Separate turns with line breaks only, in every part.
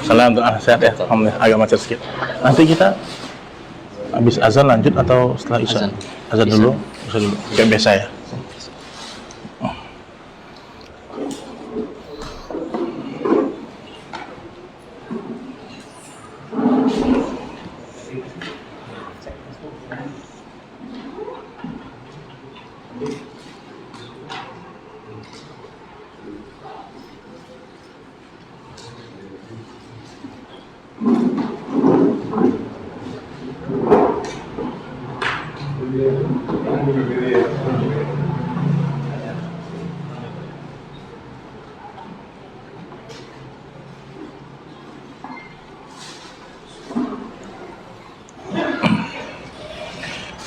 Salam sehat ya, alhamdulillah. Agak macet sedikit. Nanti kita habis azan lanjut atau setelah isya? Azan dulu, kayak biasa ya.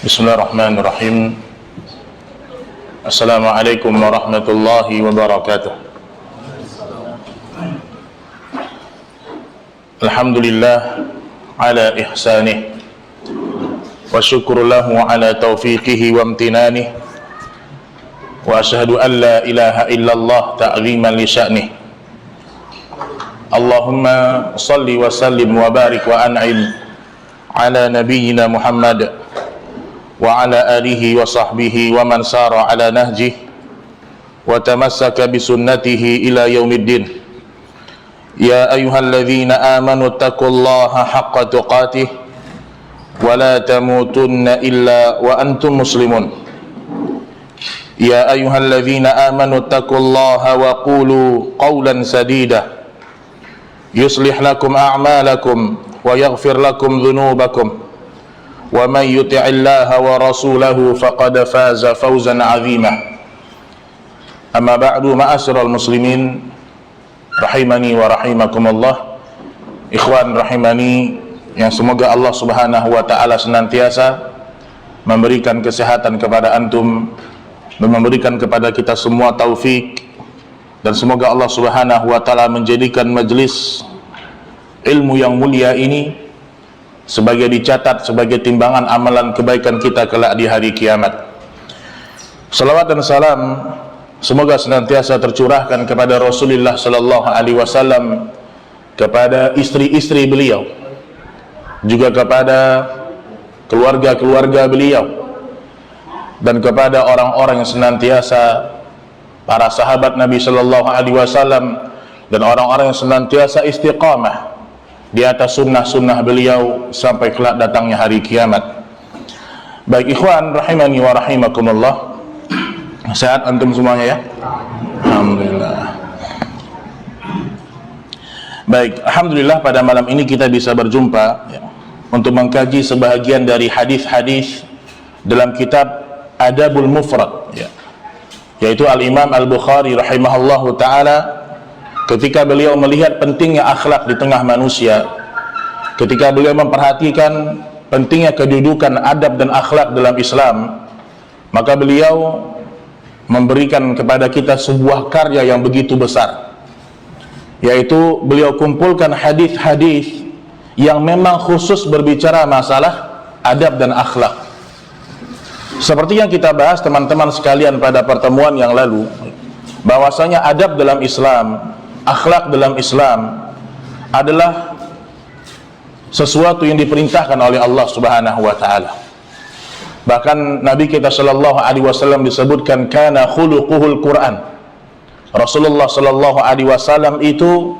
Bismillahirrahmanirrahim. Assalamualaikum warahmatullahi wabarakatuh. Alhamdulillah ala ihsanih wa syukru lahu ala taufiqihi wa amtinanih wa asyhadu an la ilaha illallah ta'ziman li sya'nih. Allahumma salli wa sallim wa barik wa an'im ala nabiyyina Muhammad wa ala alihi wa sahbihi wa man sara ala nahjih wa tamassaka bi sunnatihi ila yaumiddin. Ya ayyuhalladzina amanu taqullaha haqqa tuqatih wa la tamutunna illa wa antum muslimun. Ya ayyuhalladzina amanu taqullaha wa qulu qawlan sadida yuslih lakum a'malakum wa yaghfir lakum dhunubakum wa man yuti'illaha wa rasulahu faqad faza fawzan 'azima. Amma ba'du, ma'asyiral muslimin rahimani wa rahimakumullah. Ikhwan rahimani yang semoga Allah Subhanahu wa taala senantiasa memberikan kesehatan kepada antum dan memberikan kepada kita semua taufik, dan semoga Allah Subhanahu wa taala menjadikan majelis ilmu yang mulia ini sebagai dicatat sebagai timbangan amalan kebaikan kita kelak di hari kiamat. Salawat dan salam semoga senantiasa tercurahkan kepada Rasulullah sallallahu alaihi wasallam, kepada istri-istri beliau, juga kepada keluarga-keluarga beliau, dan kepada orang-orang yang senantiasa para sahabat Nabi sallallahu alaihi wasallam dan orang-orang yang senantiasa istiqamah di atas sunnah-sunnah beliau sampai kelak datangnya hari kiamat. Baik ikhwan rahimani wa rahimakumullah, sehat antum semuanya ya? Alhamdulillah. Baik, alhamdulillah pada malam ini kita bisa berjumpa ya, untuk mengkaji sebahagian dari hadis-hadis dalam kitab Adabul Mufrad ya, yaitu Al-Imam Al-Bukhari rahimahullahu ta'ala. Ketika beliau melihat pentingnya akhlak di tengah manusia, ketika beliau memperhatikan pentingnya kedudukan adab dan akhlak dalam Islam, maka beliau memberikan kepada kita sebuah karya yang begitu besar, yaitu beliau kumpulkan hadis-hadis yang memang khusus berbicara masalah adab dan akhlak. Seperti yang kita bahas teman-teman sekalian pada pertemuan yang lalu, bahwasanya adab dalam Islam, akhlak dalam Islam adalah sesuatu yang diperintahkan oleh Allah Subhanahu wa taala. Bahkan Nabi kita sallallahu alaihi wasallam disebutkan kana khuluquhul Quran. Rasulullah sallallahu alaihi wasallam itu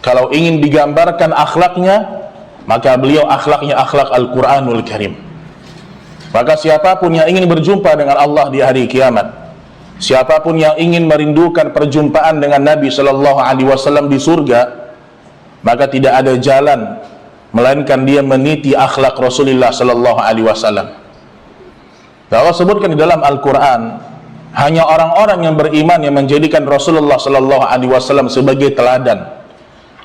kalau ingin digambarkan akhlaknya, maka beliau akhlaknya akhlak Al-Quranul Karim. Maka siapapun yang ingin berjumpa dengan Allah di hari kiamat, siapapun yang ingin merindukan perjumpaan dengan Nabi Shallallahu Alaihi Wasallam di surga, maka tidak ada jalan melainkan dia meniti akhlak Rasulullah Shallallahu Alaihi Wasallam. Allah sebutkan di dalam Al-Quran, hanya orang-orang yang beriman yang menjadikan Rasulullah Shallallahu Alaihi Wasallam sebagai teladan.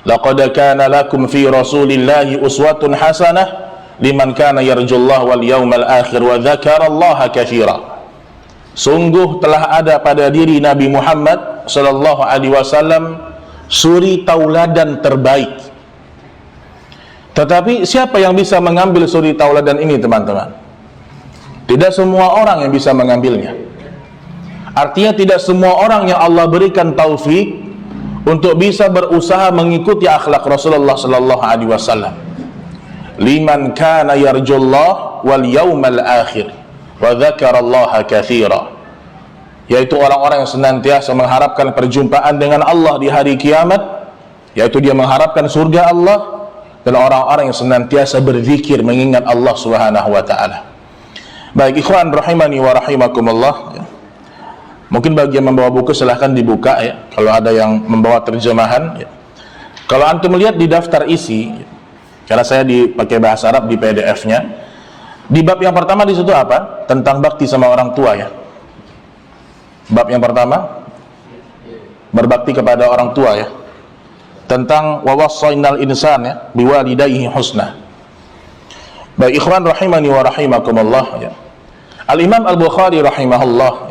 Laqad kana lakum fi Rasulillahi uswatun hasanah liman kana yarjullaha wal yawmal akhir wa dzakarallaha katsira. Sungguh telah ada pada diri Nabi Muhammad Shallallahu Alaihi Wasallam suri tauladan terbaik. Tetapi siapa yang bisa mengambil suri tauladan ini, teman-teman? Tidak semua orang yang bisa mengambilnya. Artinya tidak semua orang yang Allah berikan taufik untuk bisa berusaha mengikuti akhlak Rasulullah Sallallahu Alaihi Wasallam. Liman kana yarjullah wal yawmal akhir wa dzakarallaha katsira. Yaitu orang-orang yang senantiasa mengharapkan perjumpaan dengan Allah di hari kiamat, yaitu dia mengharapkan surga Allah, dan orang-orang yang senantiasa berzikir mengingat Allah Subhanahu wa taala. Baik ikhwan rahimani wa rahimakumullah. Mungkin bagi yang membawa buku silahkan dibuka ya, kalau ada yang membawa terjemahan ya. Kalau antum melihat di daftar isi, karena saya dipakai bahasa Arab di PDF-nya, di bab yang pertama di situ apa? Tentang bakti sama orang tua ya. Bab yang pertama berbakti kepada orang tua ya. Tentang wa wassaynal insan ya biwalidayhi husna. Baik ikhwan rahimani wa rahimakumullah ya. Al-Imam Al-Bukhari rahimahullah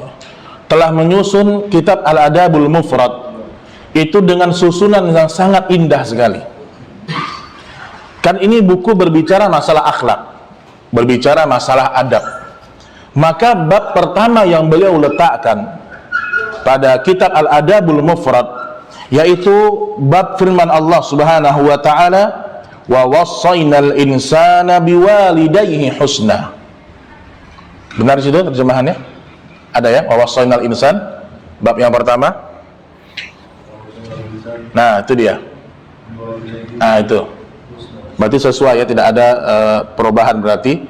telah menyusun kitab Al-Adabul Mufrad itu dengan susunan yang sangat indah sekali. Kan ini buku berbicara masalah akhlak, berbicara masalah adab. Maka bab pertama yang beliau letakkan pada kitab Al-Adabul Mufrad yaitu bab firman Allah Subhanahu wa taala, wa wassaynal insana biwalidayhi husna. Benar itu terjemahannya? Ada ya, wa wassaynal insan bab yang pertama. Nah, itu dia. Nah, itu. Berarti sesuai ya, tidak ada perubahan berarti.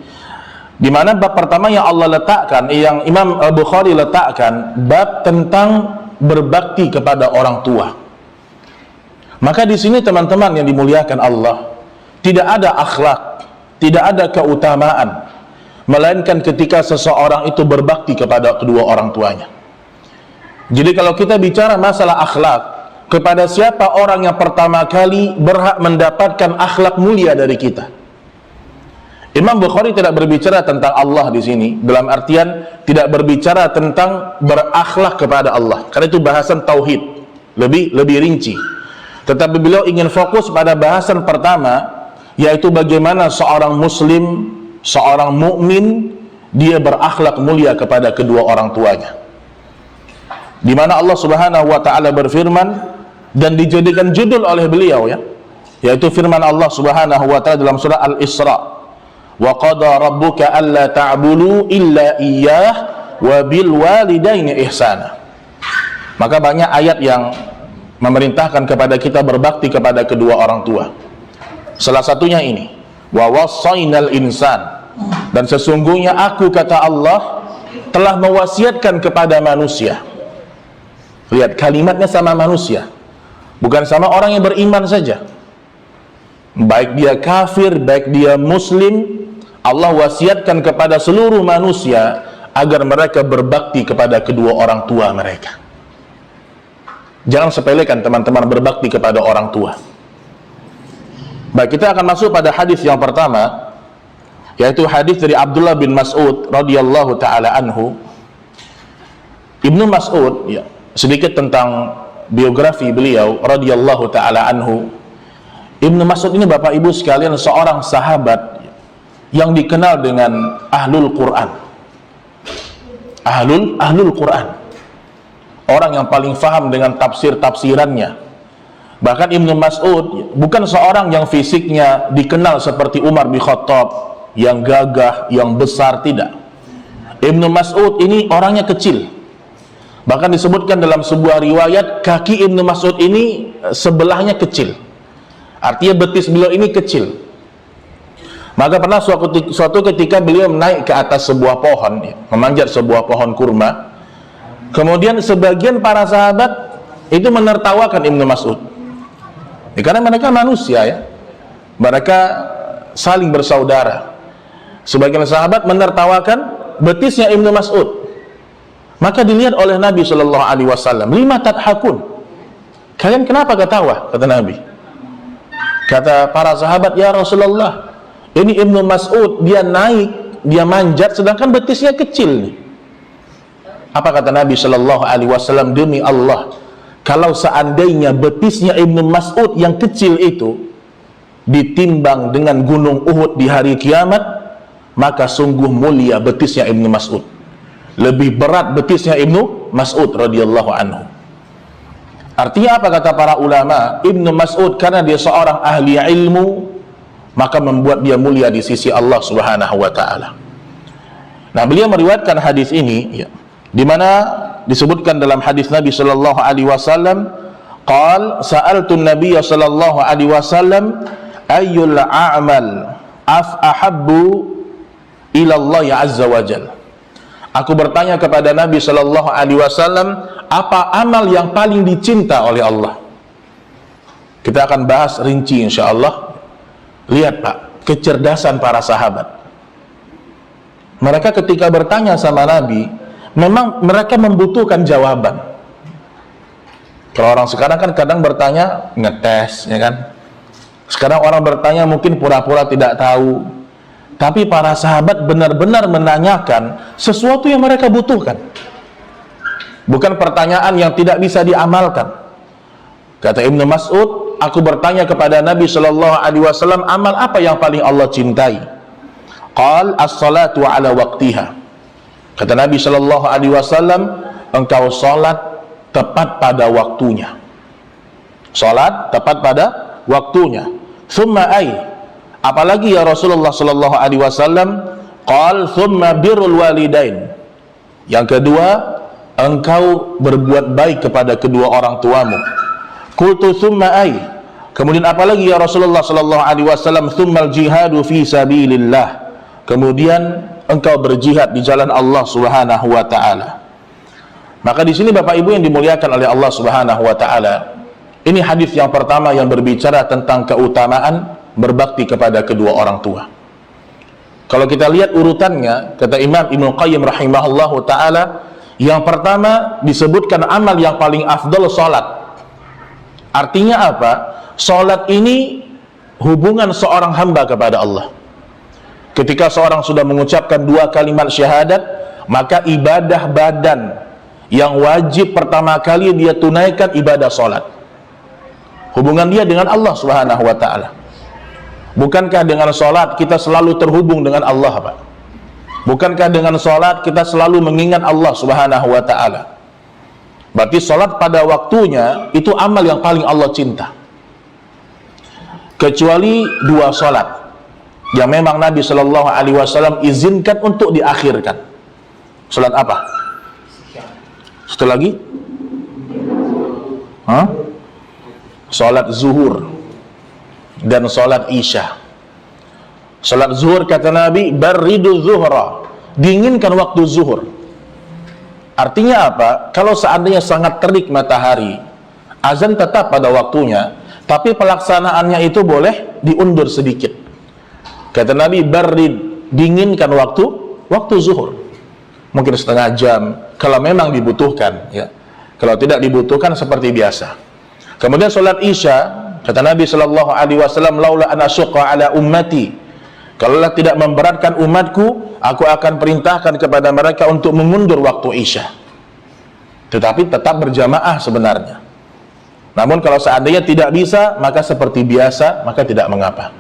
Di mana bab pertama yang Allah letakkan, yang Imam Al-Bukhari letakkan, bab tentang berbakti kepada orang tua. Maka di sini teman-teman yang dimuliakan Allah, tidak ada akhlak, tidak ada keutamaan, melainkan ketika seseorang itu berbakti kepada kedua orang tuanya. Jadi kalau kita bicara masalah akhlak, kepada siapa orang yang pertama kali berhak mendapatkan akhlak mulia dari kita? Imam Bukhari tidak berbicara tentang Allah di sini, dalam artian tidak berbicara tentang berakhlak kepada Allah, karena itu bahasan tauhid, lebih rinci. Tetapi beliau ingin fokus pada bahasan pertama, yaitu bagaimana seorang muslim, seorang mukmin dia berakhlak mulia kepada kedua orang tuanya. Di mana Allah Subhanahu wa taala berfirman dan dijadikan judul oleh beliau ya, yaitu firman Allah Subhanahu wa taala dalam surah Al-Isra, wa qada rabbuka alla ta'budu illa iyyah wa bil walidaini ihsana. Maka banyak ayat yang memerintahkan kepada kita berbakti kepada kedua orang tua. Salah satunya ini, wa wassaynal insan, dan sesungguhnya aku, kata Allah, telah mewasiatkan kepada manusia. Lihat kalimatnya sama manusia, bukan sama orang yang beriman saja. Baik dia kafir, baik dia muslim, Allah wasiatkan kepada seluruh manusia agar mereka berbakti kepada kedua orang tua mereka. Jangan sepelekan teman-teman berbakti kepada orang tua. Baik, kita akan masuk pada hadis yang pertama, yaitu hadis dari Abdullah bin Mas'ud radhiyallahu taala anhu. Ibnu Mas'ud ya, sedikit tentang biografi beliau radhiyallahu taala anhu. Ibnu Mas'ud ini Bapak Ibu sekalian seorang sahabat yang dikenal dengan ahlul Quran. Ahlul Quran. Orang yang paling faham dengan tafsir-tafsirannya. Bahkan Ibnu Mas'ud bukan seorang yang fisiknya dikenal seperti Umar bin Khattab, yang gagah, yang besar, tidak. Ibnu Mas'ud ini orangnya kecil. Bahkan disebutkan dalam sebuah riwayat, kaki Ibnu Mas'ud ini sebelahnya kecil. Artinya betis beliau ini kecil. Maka pernah suatu ketika beliau naik ke atas sebuah pohon, memanjat sebuah pohon kurma. Kemudian sebagian para sahabat itu menertawakan Ibnu Mas'ud. Karena mereka manusia ya. Mereka saling bersaudara. Sebagian sahabat menertawakan betisnya Ibnu Mas'ud. Maka dilihat oleh Nabi sallallahu alaihi wasallam, "Lima tadhakun?" Kalian kenapa ketawa? Kata Nabi. Kata para sahabat, "Ya Rasulullah, ini Ibnu Mas'ud, dia naik, dia manjat, sedangkan betisnya kecil nih." Apa kata Nabi sallallahu alaihi wasallam? "Demi Allah, kalau seandainya betisnya Ibnu Mas'ud yang kecil itu ditimbang dengan gunung Uhud di hari kiamat, maka sungguh mulia betisnya Ibnu Mas'ud. Lebih berat betisnya Ibnu Mas'ud radhiyallahu anhu." Artinya apa kata para ulama? Ibnu Mas'ud karena dia seorang ahli ilmu, maka membuat dia mulia di sisi Allah Subhanahu wa taala. Nah, beliau meriwayatkan hadis ini ya, di mana disebutkan dalam hadis Nabi sallallahu alaihi wasallam, qal sa'altu an-nabiy sallallahu alaihi wasallam ayyul a'mal ahabbu ila Allah azza wa jalla. Aku bertanya kepada Nabi sallallahu alaihi wasallam, apa amal yang paling dicinta oleh Allah? Kita akan bahas rinci insyaallah. Lihat Pak, kecerdasan para sahabat. Mereka ketika bertanya sama Nabi, memang mereka membutuhkan jawaban. Kalau orang sekarang kan kadang bertanya ngetes, ya kan? Sekarang orang bertanya mungkin pura-pura tidak tahu. Tapi para sahabat benar-benar menanyakan sesuatu yang mereka butuhkan. Bukan pertanyaan yang tidak bisa diamalkan. Kata Ibnu Mas'ud, aku bertanya kepada Nabi sallallahu alaihi wasallam, amal apa yang paling Allah cintai? Qal as-salatu ala waqtiha. Kata Nabi sallallahu alaihi wasallam, engkau salat tepat pada waktunya. Salat tepat pada waktunya. Thumma ay, apalagi ya Rasulullah sallallahu alaihi wasallam? Qal thumma birrul walidain. Yang kedua, engkau berbuat baik kepada kedua orang tuamu. Qultu thumma ay, kemudian apalagi ya Rasulullah sallallahu alaihi wasallam? Thummal jihadu fi sabilillah. Kemudian engkau berjihad di jalan Allah Subhanahu wa taala. Maka di sini Bapak Ibu yang dimuliakan oleh Allah Subhanahu wa taala, ini hadis yang pertama yang berbicara tentang keutamaan berbakti kepada kedua orang tua. Kalau kita lihat urutannya, kata Imam Ibnu Qayyim rahimahullahu taala, yang pertama disebutkan amal yang paling afdal salat. Artinya apa? Salat ini hubungan seorang hamba kepada Allah. Ketika seorang sudah mengucapkan dua kalimat syahadat, maka ibadah badan yang wajib pertama kali dia tunaikan ibadah salat. Hubungan dia dengan Allah Subhanahu wa taala. Bukankah dengan salat kita selalu terhubung dengan Allah, Pak? Bukankah dengan salat kita selalu mengingat Allah Subhanahu wa taala? Berarti salat pada waktunya itu amal yang paling Allah cinta. Kecuali dua salat yang memang Nabi sallallahu alaihi wasallam izinkan untuk diakhirkan. Salat apa? Satu lagi? Salat zuhur dan salat isya. Salat zuhur kata Nabi, barridu zuhra, dinginkan waktu zuhur. Artinya apa? Kalau seandainya sangat terik matahari, azan tetap pada waktunya, tapi pelaksanaannya itu boleh diundur sedikit. Kata Nabi, barrid, dinginkan waktu zuhur. Mungkin setengah jam kalau memang dibutuhkan, ya. Kalau tidak dibutuhkan seperti biasa. Kemudian salat isya, kata Nabi sallallahu alaihi wasallam, laula an asyqa ala ummati, kalaulah tidak memberatkan umatku, aku akan perintahkan kepada mereka untuk mengundur waktu isya. Tetapi tetap berjamaah sebenarnya. Namun kalau seandainya tidak bisa, maka seperti biasa, maka tidak mengapa.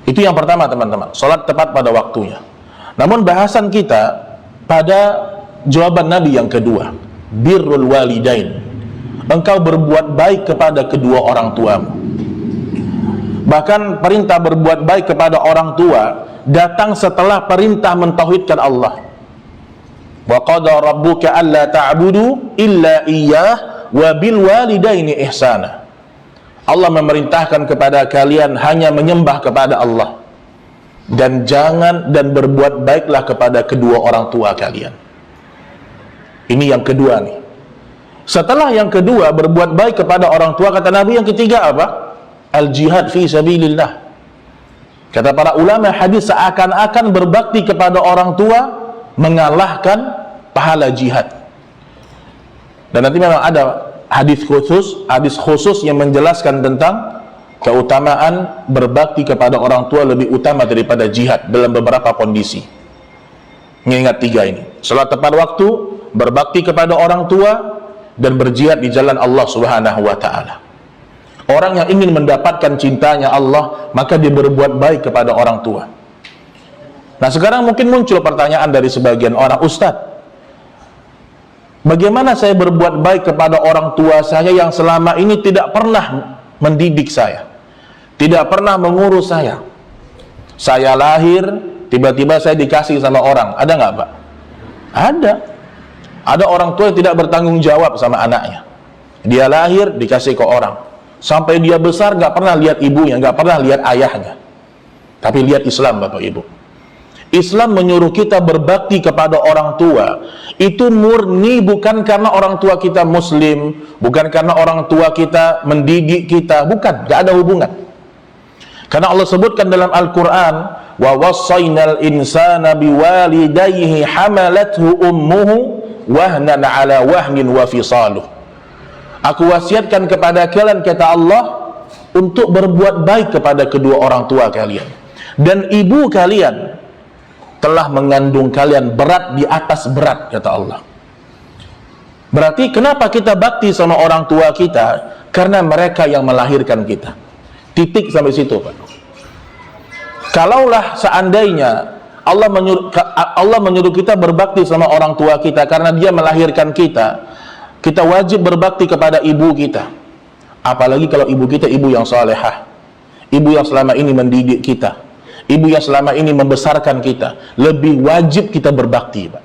Itu yang pertama teman-teman, salat tepat pada waktunya. Namun bahasan kita pada jawaban Nabi yang kedua, birrul walidain. Engkau berbuat baik kepada kedua orang tuamu. Bahkan perintah berbuat baik kepada orang tua datang setelah perintah mentauhidkan Allah. Wa qada rabbuka alla ta'budu illa iyyah wa bil walidaini ihsana. Allah memerintahkan kepada kalian hanya menyembah kepada Allah, dan jangan dan berbuat baiklah kepada kedua orang tua kalian. Ini yang kedua nih. Setelah yang kedua, berbuat baik kepada orang tua, kata Nabi, yang ketiga apa? Al-jihad fi sabilillah. Kata para ulama hadis, seakan-akan berbakti kepada orang tua mengalahkan pahala jihad. Dan nanti memang ada hadis khusus yang menjelaskan tentang keutamaan berbakti kepada orang tua lebih utama daripada jihad dalam beberapa kondisi. Mengingat tiga ini: salat tepat waktu, berbakti kepada orang tua, dan berjihad di jalan Allah Subhanahu wa ta'ala. Orang yang ingin mendapatkan cintanya Allah, maka dia berbuat baik kepada orang tua. Nah, sekarang mungkin muncul pertanyaan dari sebagian orang, Ustadz, bagaimana saya berbuat baik kepada orang tua saya yang selama ini tidak pernah mendidik saya, tidak pernah mengurus saya? Saya lahir, tiba-tiba saya dikasih sama orang. Ada nggak, Pak? Ada. Ada orang tua yang tidak bertanggung jawab sama anaknya. Dia lahir, dikasih ke orang. Sampai dia besar, nggak pernah lihat ibunya, nggak pernah lihat ayahnya. Tapi lihat Islam, Bapak Ibu. Islam menyuruh kita berbakti kepada orang tua. Itu murni bukan karena orang tua kita muslim, bukan karena orang tua kita mendidik kita, bukan, nggak ada hubungan. Karena Allah sebutkan dalam Al-Quran, wa wassaynal insana biwalidayhi hamalathu ummuhu wahnan ala wahnin wa fisaluh. Aku wasiatkan kepada kalian, kata Allah, untuk berbuat baik kepada kedua orang tua kalian, dan ibu kalian telah mengandung kalian berat di atas berat, kata Allah. Berarti kenapa kita bakti sama orang tua kita? Karena mereka yang melahirkan kita. Titik sampai situ, Pak. Kalaulah seandainya Allah menyuruh kita berbakti sama orang tua kita karena dia melahirkan kita, kita wajib berbakti kepada ibu kita. Apalagi kalau ibu kita ibu yang salehah, ibu yang selama ini mendidik kita, ibu yang selama ini membesarkan kita, lebih wajib kita berbakti, Pak.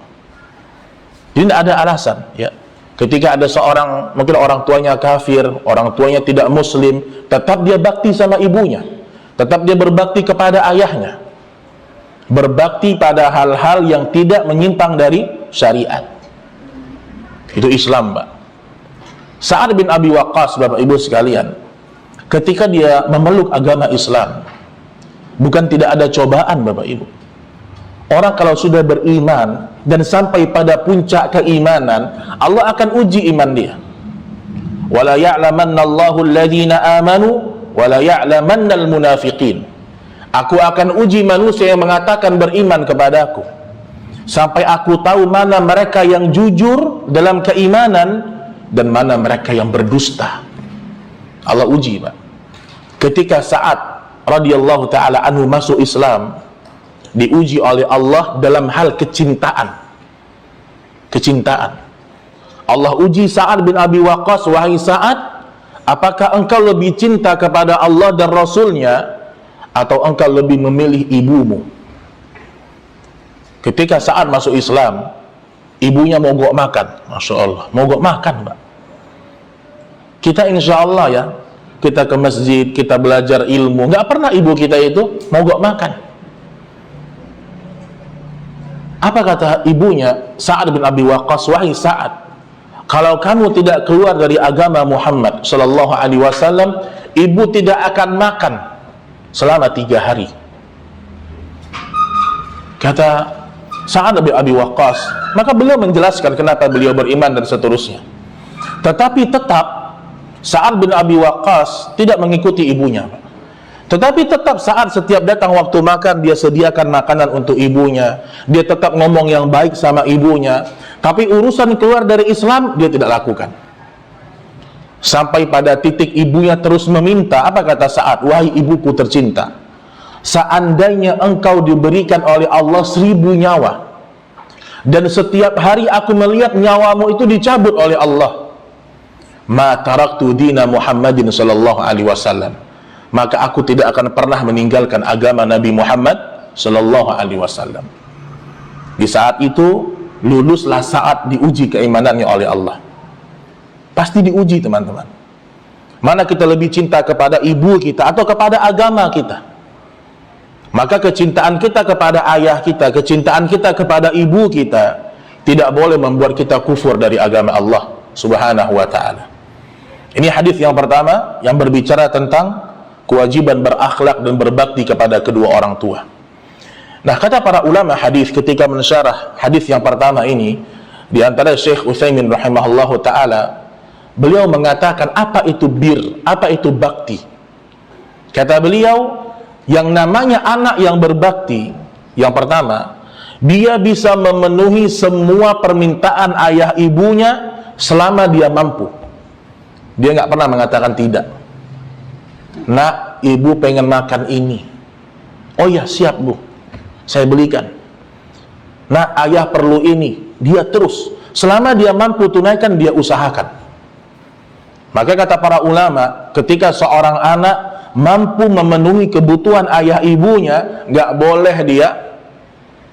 Jadi tidak ada alasan, ya. Ketika ada seorang, mungkin orang tuanya kafir, orang tuanya tidak muslim, tetap dia bakti sama ibunya, tetap dia berbakti kepada ayahnya, berbakti pada hal-hal yang tidak menyimpang dari syariat. Itu Islam, Pak. Sa'ad bin Abi Waqqas, Bapak Ibu sekalian, ketika dia memeluk agama Islam, bukan tidak ada cobaan, Bapak Ibu. Orang kalau sudah beriman dan sampai pada puncak keimanan, Allah akan uji iman dia. Wala ya'lamanna Allahu alladhina amanu wala ya'lamanna al-munafiqin. Aku akan uji manusia yang mengatakan beriman kepadaku, sampai aku tahu mana mereka yang jujur dalam keimanan dan mana mereka yang berdusta. Allah uji, Pak. Ketika Sa'ad radhiyallahu ta'ala anhu masuk Islam, diuji oleh Allah dalam hal kecintaan. Allah uji Sa'ad bin Abi Waqqas, wahai Sa'ad, apakah engkau lebih cinta kepada Allah dan Rasulnya, atau engkau lebih memilih ibumu? Ketika Sa'ad masuk Islam, ibunya mogok makan. Masya Allah, mogok makan, Pak. Kita insya Allah ya, kita ke masjid, kita belajar ilmu, nggak pernah ibu kita itu mogok makan. Apa kata ibunya Sa'ad bin Abi Waqqas? Wahai Sa'ad, kalau kamu tidak keluar dari agama Muhammad Sallallahu Alaihi Wasallam, ibu tidak akan makan selama 3 hari. Kata Sa'ad bin Abi Waqqas, maka beliau menjelaskan kenapa beliau beriman dan seterusnya. Tetapi tetap Sa'ad bin Abi Waqqas tidak mengikuti ibunya, Pak. Tetapi tetap Sa'ad setiap datang waktu makan, dia sediakan makanan untuk ibunya, dia tetap ngomong yang baik sama ibunya. Tapi urusan keluar dari Islam dia tidak lakukan. Sampai pada titik ibunya terus meminta. Apa kata Sa'ad? Wahai ibuku tercinta, seandainya engkau diberikan oleh Allah 1000 nyawa, dan setiap hari aku melihat nyawamu itu dicabut oleh Allah, ma taraktu dina Muhammadin sallallahu alaihi wasallam, maka aku tidak akan pernah meninggalkan agama Nabi Muhammad sallallahu alaihi wasallam. Di saat itu luluslah Sa'ad diuji keimanannya oleh Allah. Pasti diuji, teman-teman. Mana kita lebih cinta kepada ibu kita atau kepada agama kita? Maka kecintaan kita kepada ayah kita, kecintaan kita kepada ibu kita tidak boleh membuat kita kufur dari agama Allah Subhanahu wa ta'ala. Ini hadis yang pertama yang berbicara tentang kewajiban berakhlak dan berbakti kepada kedua orang tua. Nah, kata para ulama hadis ketika mensyarah hadis yang pertama ini, di antara Syekh Utsaimin rahimahullahu ta'ala, beliau mengatakan apa itu bir, apa itu bakti. Kata beliau, yang namanya anak yang berbakti, yang pertama, dia bisa memenuhi semua permintaan ayah ibunya selama dia mampu. Dia nggak pernah mengatakan tidak. Nak, ibu pengen makan ini. Oh ya, siap bu, saya belikan. Nak, ayah perlu ini. Dia terus, selama dia mampu tunaikan, dia usahakan. Maka kata para ulama, ketika seorang anak mampu memenuhi kebutuhan ayah ibunya, nggak boleh dia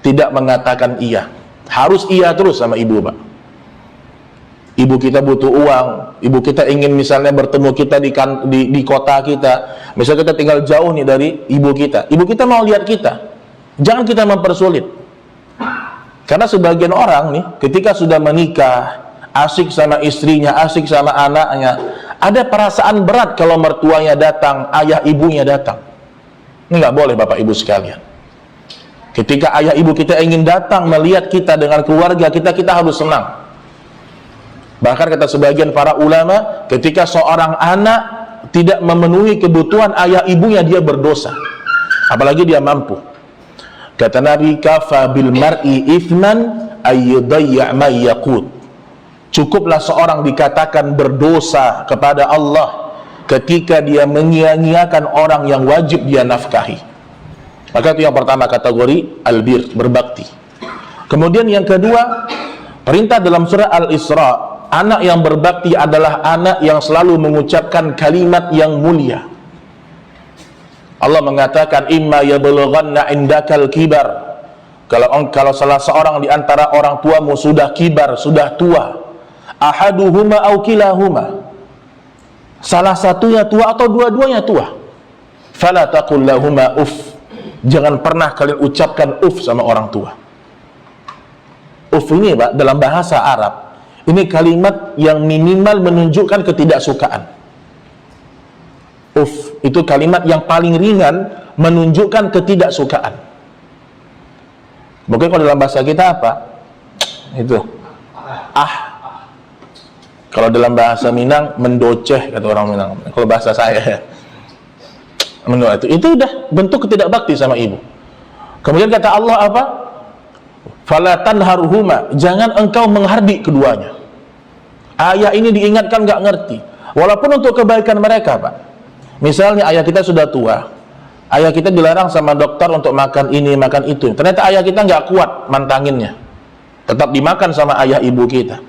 tidak mengatakan iya. Harus iya terus sama ibu, Pak. Ibu kita butuh uang, ibu kita ingin misalnya bertemu kita di kota kita, misalnya kita tinggal jauh nih dari ibu kita mau lihat kita, jangan kita mempersulit. Karena sebagian orang nih, ketika sudah menikah, asik sama istrinya, asik sama anaknya, ada perasaan berat kalau mertuanya datang, ayah ibunya datang. Ini nggak boleh Bapak Ibu sekalian. Ketika ayah ibu kita ingin datang melihat kita dengan keluarga kita, kita harus senang. Bahkan kata sebagian para ulama, ketika seorang anak tidak memenuhi kebutuhan ayah ibunya, dia berdosa. Apalagi dia mampu. Kata Nabi, kafa bil mar'i ithman ayyudayya' ma yaqut. Cukuplah seorang dikatakan berdosa kepada Allah ketika dia menyia-nyiakan orang yang wajib dia nafkahi. Maka itu yang pertama, kategori albir, berbakti. Kemudian yang kedua, perintah dalam surah Al-Isra, anak yang berbakti adalah anak yang selalu mengucapkan kalimat yang mulia. Allah mengatakan, imma yablughanna indakal kibar. Kalau salah seorang di antara orang tuamu sudah kibar, sudah tua, ahaduhuma aw kilahuma, salah satunya tua atau dua-duanya tua, fala taqul lahuma uff. Jangan pernah kalian ucapkan uff sama orang tua. Uff ini Pak, dalam bahasa Arab, ini kalimat yang minimal menunjukkan ketidaksukaan. Uff, itu kalimat yang paling ringan menunjukkan ketidaksukaan. Mungkin kalau dalam bahasa kita apa? Itu Kalau dalam bahasa Minang, mendoceh kata orang Minang. Kalau bahasa saya ya, itu udah bentuk ketidakbakti sama ibu. Kemudian kata Allah apa? Fala tanharhuma, jangan engkau menghardik keduanya. Ayah ini diingatkan nggak ngerti, walaupun untuk kebaikan mereka, Pak. Misalnya ayah kita sudah tua, ayah kita dilarang sama dokter untuk makan ini, makan itu. Ternyata ayah kita nggak kuat mantanginnya, tetap dimakan sama ayah ibu kita.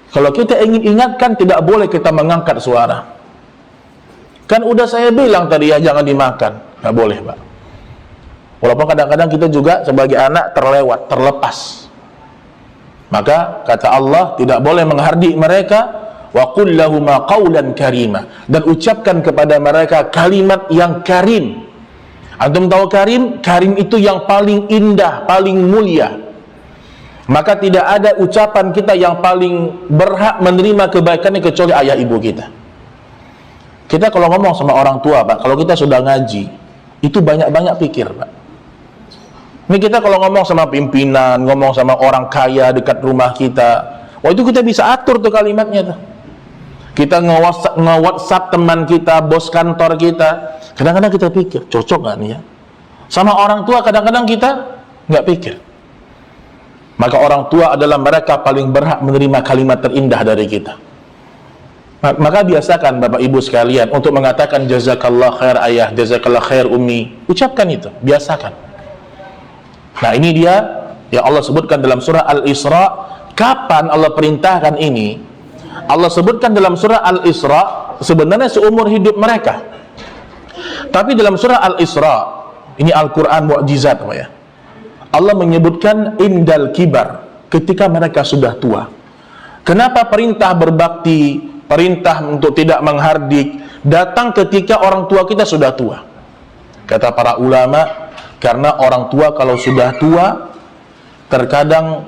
Kalau kita ingin ingatkan, tidak boleh kita mengangkat suara. Kan udah saya bilang tadi ya, jangan dimakan. Nggak boleh, Pak. Walaupun kadang-kadang kita juga sebagai anak terlepas. Maka kata Allah, tidak boleh menghardik mereka. Wa qul lahuma qawlan karima, dan ucapkan kepada mereka kalimat yang karim. Antum tahu karim? Karim itu yang paling indah, paling mulia. Maka tidak ada ucapan kita yang paling berhak menerima kebaikannya kecuali ayah ibu kita. Kita kalau ngomong sama orang tua, Pak, kalau kita sudah ngaji, itu banyak-banyak pikir, Pak. Ini kita kalau ngomong sama pimpinan, ngomong sama orang kaya dekat rumah kita, itu kita bisa atur tuh kalimatnya tuh. Kita nge-WhatsApp teman kita, bos kantor kita, kadang-kadang kita pikir, cocok nggak nih ya? Sama orang tua kadang-kadang kita nggak pikir. Maka orang tua adalah mereka paling berhak menerima kalimat terindah dari kita. Maka biasakan Bapak Ibu sekalian untuk mengatakan jazakallah khair ayah, jazakallah khair ummi. Ucapkan itu, biasakan. Nah, ini dia yang Allah sebutkan dalam surah Al-Isra. Kapan Allah perintahkan ini? Allah sebutkan dalam surah Al-Isra sebenarnya seumur hidup mereka. Tapi dalam surah Al-Isra, ini Al-Quran mukjizat, Pak ya. Allah menyebutkan indal kibar, ketika mereka sudah tua. Kenapa perintah berbakti perintah untuk tidak menghardik datang ketika orang tua kita sudah tua. Kata para ulama, karena orang tua kalau sudah tua, terkadang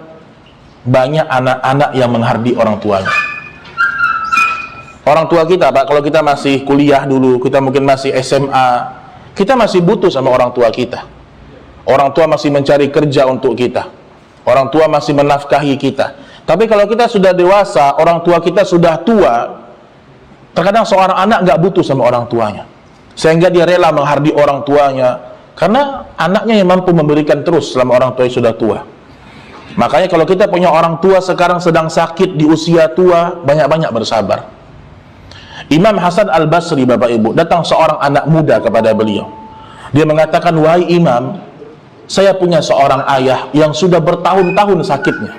banyak anak-anak yang menghardik orang tuanya. Orang tua kita, Pak, kalau kita masih kuliah dulu, kita mungkin masih SMA, kita masih butuh sama orang tua kita. Orang tua masih mencari kerja untuk kita. Orang tua masih menafkahi kita. Tapi kalau kita sudah dewasa, orang tua kita sudah tua, terkadang seorang anak nggak butuh sama orang tuanya, sehingga dia rela menghardik orang tuanya, karena anaknya yang mampu memberikan terus selama orang tuanya sudah tua. Makanya kalau kita punya orang tua sekarang sedang sakit di usia tua, banyak-banyak bersabar. Imam Hasan Al-Basri, Bapak Ibu, datang seorang anak muda kepada beliau. Dia mengatakan, "Wahai Imam, saya punya seorang ayah yang sudah bertahun-tahun sakitnya.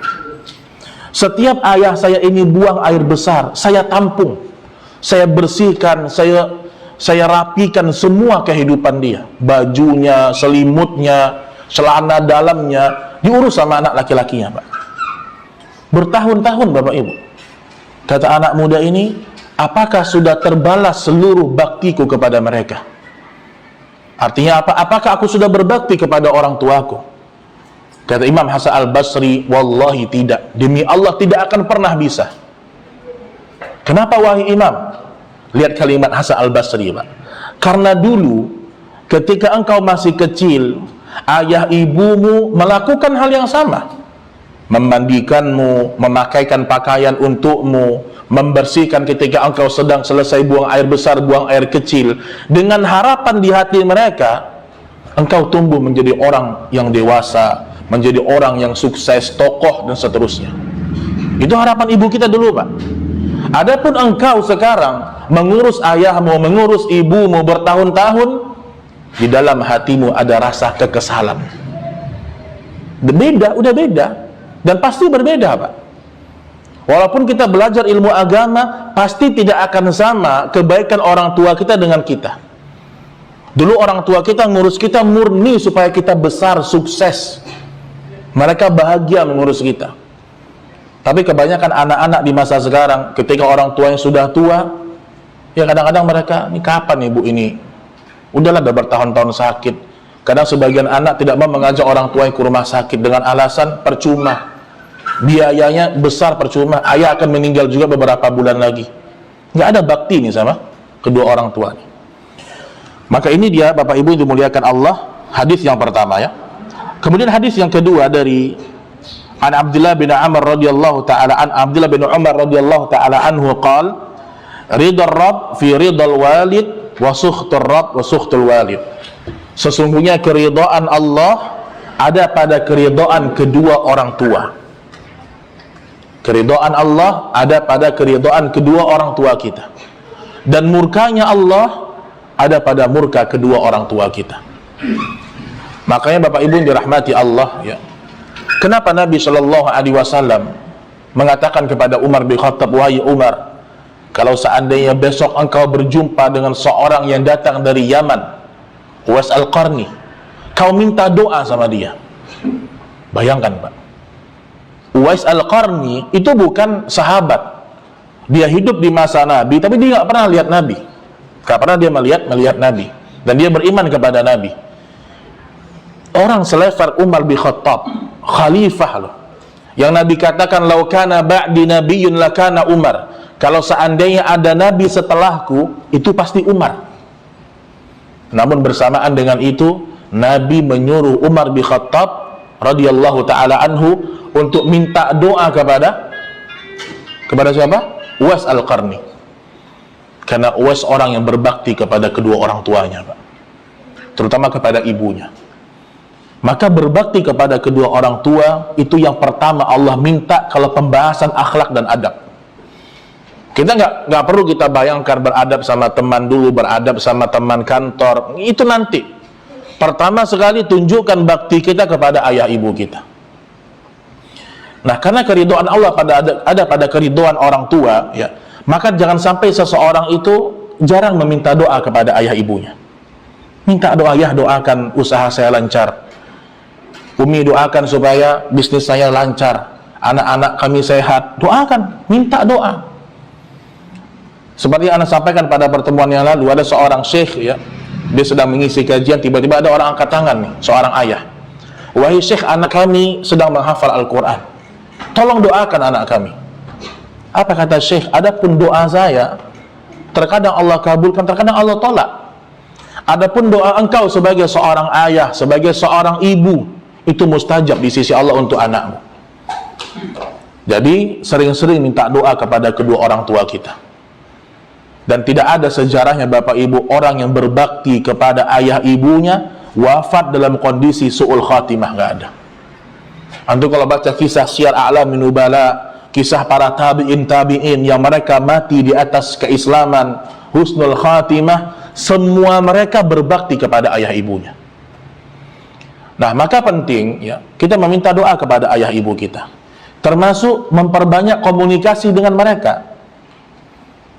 Setiap ayah saya ini buang air besar, saya tampung, saya bersihkan, saya rapikan semua kehidupan dia. Bajunya, selimutnya, celana dalamnya, diurus sama anak laki-lakinya, Pak. Bertahun-tahun, Bapak Ibu." Kata anak muda ini, "Apakah sudah terbalas seluruh baktiku kepada mereka?" Artinya apa? Apakah aku sudah berbakti kepada orang tuaku? Kata Imam Hasan Al-Basri, "Wallahi tidak. Demi Allah tidak akan pernah bisa." Kenapa, wahai Imam? Lihat kalimat Hasan Al-Basri, Pak. Karena dulu ketika engkau masih kecil, ayah ibumu melakukan hal yang sama. Memandikanmu, memakaikan pakaian untukmu, membersihkan ketika engkau sedang selesai buang air besar, buang air kecil, dengan harapan di hati mereka engkau tumbuh menjadi orang yang dewasa, menjadi orang yang sukses, tokoh, dan seterusnya. Itu harapan ibu kita dulu, Pak. Adapun engkau sekarang mengurus ayahmu, mengurus ibumu bertahun-tahun, di dalam hatimu ada rasa kekesalan. Beda, udah beda, dan pasti berbeda, Pak. Walaupun kita belajar ilmu agama, pasti tidak akan sama kebaikan orang tua kita dengan kita. Dulu orang tua kita ngurus kita murni supaya kita besar, sukses. Mereka bahagia mengurus kita. Tapi kebanyakan anak-anak di masa sekarang, ketika orang tuanya sudah tua, ya kadang-kadang mereka, "Ini kapan ibu ini? Udahlah, udah bertahun-tahun sakit." Kadang sebagian anak tidak mau mengajak orang tuanya ke rumah sakit dengan alasan percuma. Biayanya besar, percuma, ayah akan meninggal juga beberapa bulan lagi. Nggak ada bakti nih sama kedua orang tua. Maka ini dia, Bapak Ibu yang dimuliakan Allah, hadis yang pertama ya. Kemudian hadis yang kedua dari Abdullah bin Umar radhiyallahu taala anhu qala, "Ridha Rabb fi ridhal walid wa sukhtur Rabb wa sukhtul walid." Sesungguhnya keridhaan Allah ada pada keridhaan kedua orang tua. Keridhaan Allah ada pada keridhaan kedua orang tua kita, dan murkanya Allah ada pada murka kedua orang tua kita. Makanya Bapak Ibu dirahmati Allah ya, kenapa Nabi Shallallahu Alaihi Wasallam mengatakan kepada Umar bin Khattab, "Wahai Umar, kalau seandainya besok engkau berjumpa dengan seorang yang datang dari Yaman, Uwais Al-Qarni, kau minta doa sama dia." Bayangkan, Pak, Uwais Al-Qarni itu bukan sahabat. Dia hidup di masa Nabi, tapi dia nggak pernah lihat Nabi. Nggak pernah dia melihat Nabi. Dan dia beriman kepada Nabi. Orang selevel Umar bin Khattab, khalifah loh. Yang Nabi katakan, "Lau kana ba'di nabiyyun lakana Umar." Kalau seandainya ada Nabi setelahku, itu pasti Umar. Namun bersamaan dengan itu, Nabi menyuruh Umar bin Khattab radhiyallahu ta'ala anhu untuk minta doa kepada siapa? Uwais Al-Qarni. Karena Uwais orang yang berbakti kepada kedua orang tuanya, Pak. Terutama kepada ibunya. Maka berbakti kepada kedua orang tua itu yang pertama Allah minta kalau pembahasan akhlak dan adab. Kita nggak perlu kita bayangkan beradab sama teman dulu, beradab sama teman kantor, itu nanti. Pertama sekali tunjukkan bakti kita kepada ayah ibu kita. Nah, karena keridhaan Allah ada pada keridhaan orang tua, ya, maka jangan sampai seseorang itu jarang meminta doa kepada ayah ibunya. Minta doa, ya doakan usaha saya lancar. Umi doakan supaya bisnis saya lancar. Anak-anak kami sehat. Doakan, minta doa. Seperti yang Anda sampaikan pada pertemuan yang lalu, ada seorang syekh ya, dia sedang mengisi kajian, tiba-tiba ada orang angkat tangan nih, seorang ayah. Wahai syekh, anak kami sedang menghafal Al-Quran, tolong doakan anak kami. Apa kata syekh? Adapun doa saya, terkadang Allah kabulkan, terkadang Allah tolak. Adapun doa engkau sebagai seorang ayah, sebagai seorang ibu, itu mustajab di sisi Allah untuk anakmu. Jadi sering-sering minta doa kepada kedua orang tua kita. Dan tidak ada sejarahnya Bapak Ibu orang yang berbakti kepada ayah ibunya wafat dalam kondisi su'ul khatimah, nggak ada. Antum kalau baca kisah Syiar A'lamin Nubala, kisah para tabi'in yang mereka mati di atas keislaman, husnul khatimah, semua mereka berbakti kepada ayah ibunya. Nah, maka penting ya, kita meminta doa kepada ayah ibu kita, termasuk memperbanyak komunikasi dengan mereka.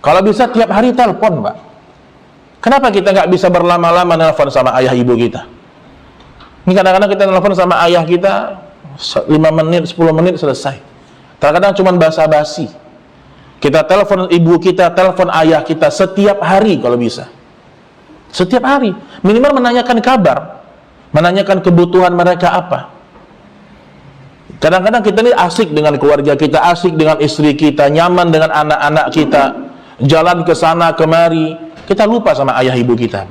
Kalau bisa tiap hari telepon, Pak. Kenapa kita nggak bisa berlama-lama nelpon sama ayah ibu kita? Ini kadang-kadang kita nelpon sama ayah kita 5 menit, 10 menit selesai. Kadang-kadang cuma basa-basi. Kita telepon ibu kita, telepon ayah kita setiap hari kalau bisa. Setiap hari. Minimal menanyakan kabar, menanyakan kebutuhan mereka apa. Kadang-kadang kita ini asik dengan keluarga kita, asik dengan istri kita, nyaman dengan anak-anak kita, jalan ke sana kemari, kita lupa sama ayah ibu kita.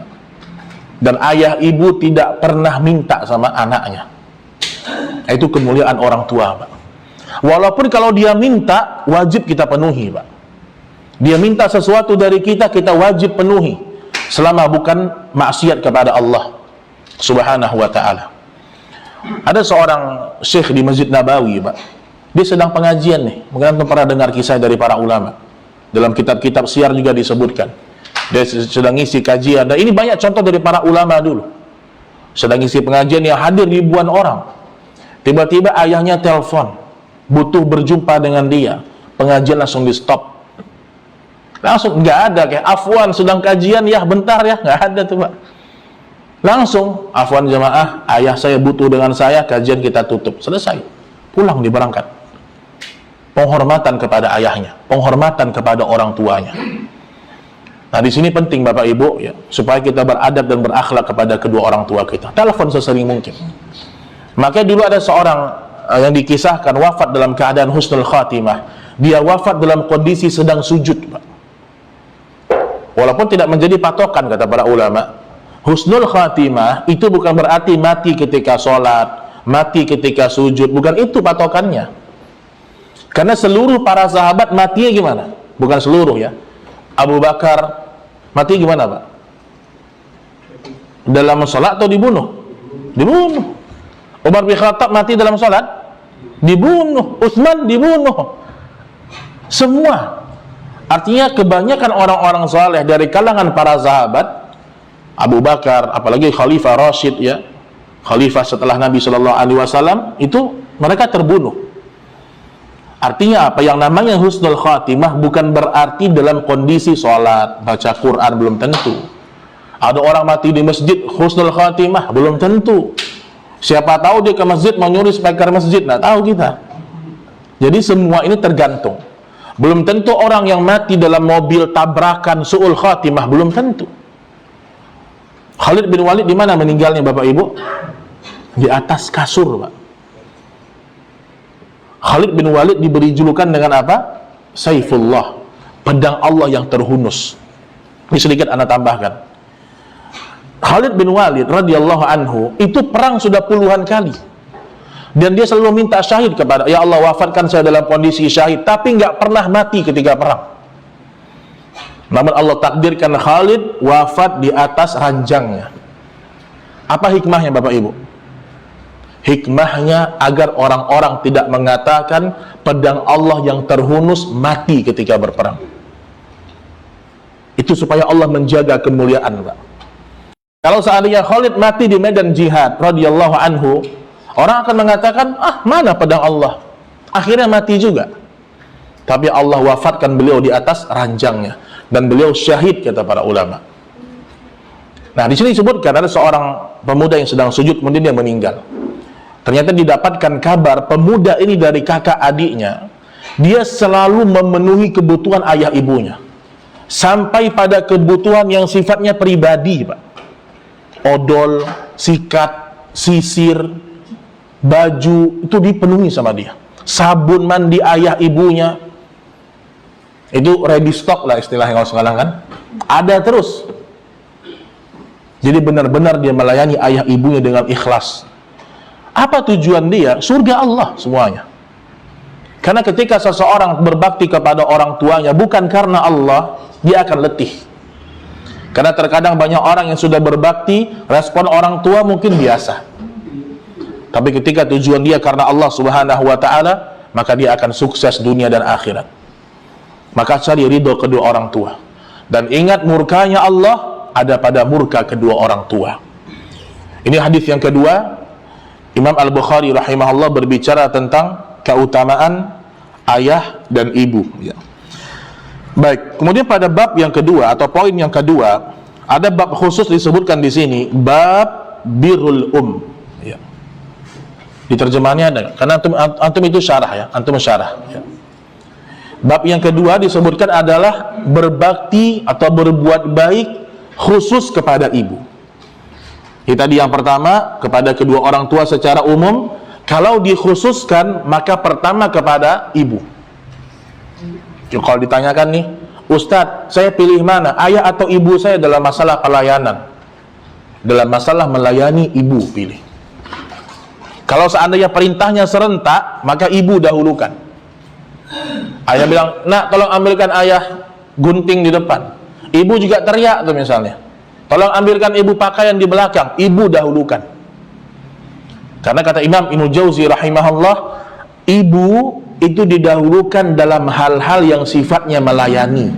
Dan ayah ibu tidak pernah minta sama anaknya. Itu kemuliaan orang tua, Pak. Walaupun kalau dia minta, wajib kita penuhi, Pak. Dia minta sesuatu dari kita, kita wajib penuhi, selama bukan maksiat kepada Allah Subhanahu wa ta'ala. Ada seorang syekh di Masjid Nabawi, Pak. Dia sedang pengajian nih. Mungkin antum pernah dengar kisah dari para ulama. Dalam kitab-kitab syiar juga disebutkan. Dia sedang ngisi kajian, dan ini banyak contoh dari para ulama dulu. Sedang ngisi pengajian yang hadir ribuan orang. Tiba-tiba ayahnya telepon, butuh berjumpa dengan dia. Pengajian langsung di stop. Langsung, nggak ada kayak afwan sedang kajian ya, bentar ya, nggak ada tuh, Pak. Langsung, afwan jamaah, ayah saya butuh dengan saya, kajian kita tutup, selesai, pulang diberangkat. Penghormatan kepada ayahnya, penghormatan kepada orang tuanya. Nah, di sini penting Bapak Ibu ya, supaya kita beradab dan berakhlak kepada kedua orang tua kita. Telepon sesering mungkin. Makanya dulu ada seorang yang dikisahkan wafat dalam keadaan husnul khatimah. Dia wafat dalam kondisi sedang sujud, Pak. Walaupun tidak menjadi patokan kata para ulama, husnul khatimah itu bukan berarti mati ketika sholat, mati ketika sujud, bukan itu patokannya. Karena seluruh para sahabat matinya gimana? Bukan seluruh ya. Abu Bakar mati gimana, Pak? Dalam sholat atau dibunuh? Dibunuh. Umar bin Khattab mati dalam sholat? Dibunuh. Utsman dibunuh. Semua. Artinya kebanyakan orang-orang saleh dari kalangan para sahabat, Abu Bakar, apalagi Khalifah Rashid ya, Khalifah setelah Nabi Shallallahu Alaihi Wasallam, itu mereka terbunuh. Artinya apa? Yang namanya husnul khatimah bukan berarti dalam kondisi sholat, baca Quran, belum tentu. Ada orang mati di masjid husnul khatimah, belum tentu. Siapa tahu dia ke masjid mau nyuri speaker masjid, nggak tahu kita. Jadi semua ini tergantung. Belum tentu orang yang mati dalam mobil tabrakan su'ul khatimah, belum tentu. Khalid bin Walid di mana meninggalnya Bapak Ibu? Di atas kasur, Pak. Khalid bin Walid diberi julukan dengan apa? Saifullah, pedang Allah yang terhunus. Ini sedikit Anda tambahkan. Khalid bin Walid radhiyallahu anhu itu perang sudah puluhan kali, dan dia selalu minta syahid kepada ya Allah, wafatkan saya dalam kondisi syahid, tapi nggak pernah mati ketika perang. Namun Allah takdirkan Khalid wafat di atas ranjangnya. Apa hikmahnya Bapak Ibu? Hikmahnya agar orang-orang tidak mengatakan pedang Allah yang terhunus mati ketika berperang. Itu supaya Allah menjaga kemuliaan, Pak. Kalau seandainya Khalid mati di medan jihad radhiyallahu anhu, orang akan mengatakan, ah mana pedang Allah? Akhirnya mati juga. Tapi Allah wafatkan beliau di atas ranjangnya, dan beliau syahid kata para ulama. Nah, di sini disebutkan ada seorang pemuda yang sedang sujud, kemudian dia meninggal. Ternyata didapatkan kabar pemuda ini dari kakak adiknya, dia selalu memenuhi kebutuhan ayah ibunya. sampai pada kebutuhan yang sifatnya pribadi, Pak. Odol, sikat, sisir, baju, itu dipenuhi sama dia. Sabun mandi ayah ibunya, itu ready stock lah istilahnya kalau sekarang kan. Ada terus. Jadi benar-benar dia melayani ayah ibunya dengan ikhlas. Apa tujuan dia? Surga Allah semuanya. Karena ketika seseorang berbakti kepada orang tuanya bukan karena Allah, dia akan letih. Karena terkadang banyak orang yang sudah berbakti, respon orang tua mungkin biasa. Tapi ketika tujuan dia karena Allah Subhanahu wa ta'ala, maka dia akan sukses dunia dan akhirat. Maka cari ridho kedua orang tua. Dan ingat, murkanya Allah ada pada murka kedua orang tua. Ini hadis yang kedua. Imam Al-Bukhari rahimahullah berbicara tentang keutamaan ayah dan ibu, ya. Baik, kemudian pada bab yang kedua atau poin yang kedua, ada bab khusus disebutkan di sini, bab birrul ya. Di terjemahannya ada, karena antum itu syarah ya, antum syarah ya. Bab yang kedua disebutkan adalah berbakti atau berbuat baik khusus kepada ibu. Ini tadi yang pertama, kepada kedua orang tua secara umum. Kalau dikhususkan, maka pertama kepada ibu. Kalau ditanyakan nih, Ustadz, saya pilih mana, ayah atau ibu saya dalam masalah pelayanan? Dalam masalah melayani, ibu pilih. Kalau seandainya perintahnya serentak, maka ibu dahulukan. Ayah bilang, nak tolong ambilkan ayah gunting di depan. Ibu juga teriak tuh misalnya, tolong ambilkan ibu pakaian di belakang, ibu dahulukan. Karena kata Imam Ibnu Jauzi rahimahullah, ibu itu didahulukan dalam hal-hal yang sifatnya melayani.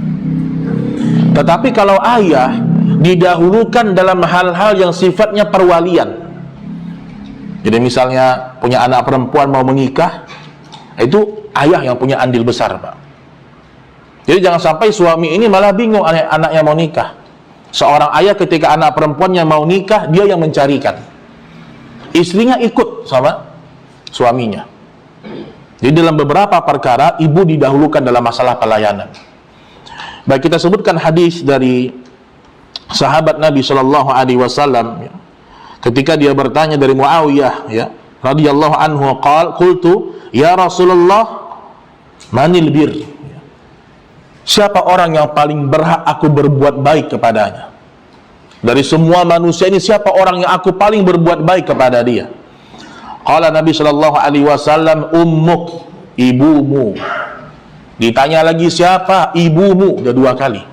Tetapi kalau ayah didahulukan dalam hal-hal yang sifatnya perwalian. Jadi misalnya punya anak perempuan mau menikah, itu ayah yang punya andil besar, Pak. Jadi jangan sampai suami ini malah bingung anaknya mau nikah. Seorang ayah ketika anak perempuannya mau nikah, dia yang mencarikan. Istrinya ikut sama suaminya. Jadi dalam beberapa perkara ibu didahulukan dalam masalah pelayanan. Baik, kita sebutkan hadis dari sahabat Nabi Shallallahu Alaihi Wasallam ketika dia bertanya dari Muawiyah, ya, radhiyallahu anhu, qultu ya Rasulullah, manil bir? Siapa orang yang paling berhak aku berbuat baik kepadanya? Dari semua manusia ini, siapa orang yang aku paling berbuat baik kepada dia? Qala Nabi sallallahu alaihi wasallam, ummuk, ibumu. Ditanya lagi siapa? Ibumu. Udah 2 kali.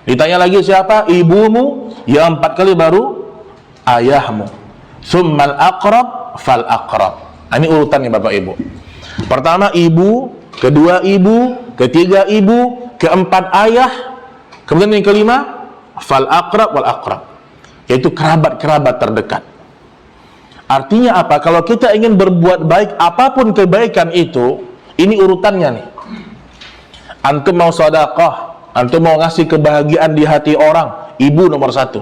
Ditanya lagi siapa? Ibumu. Yang 4 kali baru ayahmu. Tsummal aqrab fal aqrab. Ini urutannya Bapak Ibu. Pertama ibu, kedua ibu, ketiga ibu, keempat ayah, kemudian yang kelima fal aqrab wal aqrab, yaitu kerabat-kerabat terdekat. Artinya apa? Kalau kita ingin berbuat baik, apapun kebaikan itu, ini urutannya nih. Antum mau sedekah, antum mau ngasih kebahagiaan di hati orang, ibu nomor 1.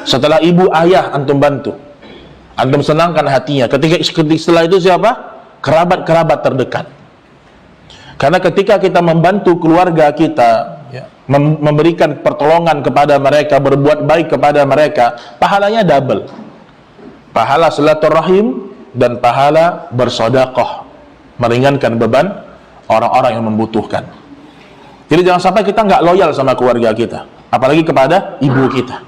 Setelah ibu, ayah antum bantu, antum senangkan hatinya. Setelah itu siapa? Kerabat-kerabat terdekat. Karena ketika kita membantu keluarga kita, memberikan pertolongan kepada mereka, berbuat baik kepada mereka, pahalanya double. Pahala silaturahim dan pahala bersedekah, meringankan beban orang-orang yang membutuhkan. Jadi jangan sampai kita nggak loyal sama keluarga kita, apalagi kepada ibu kita.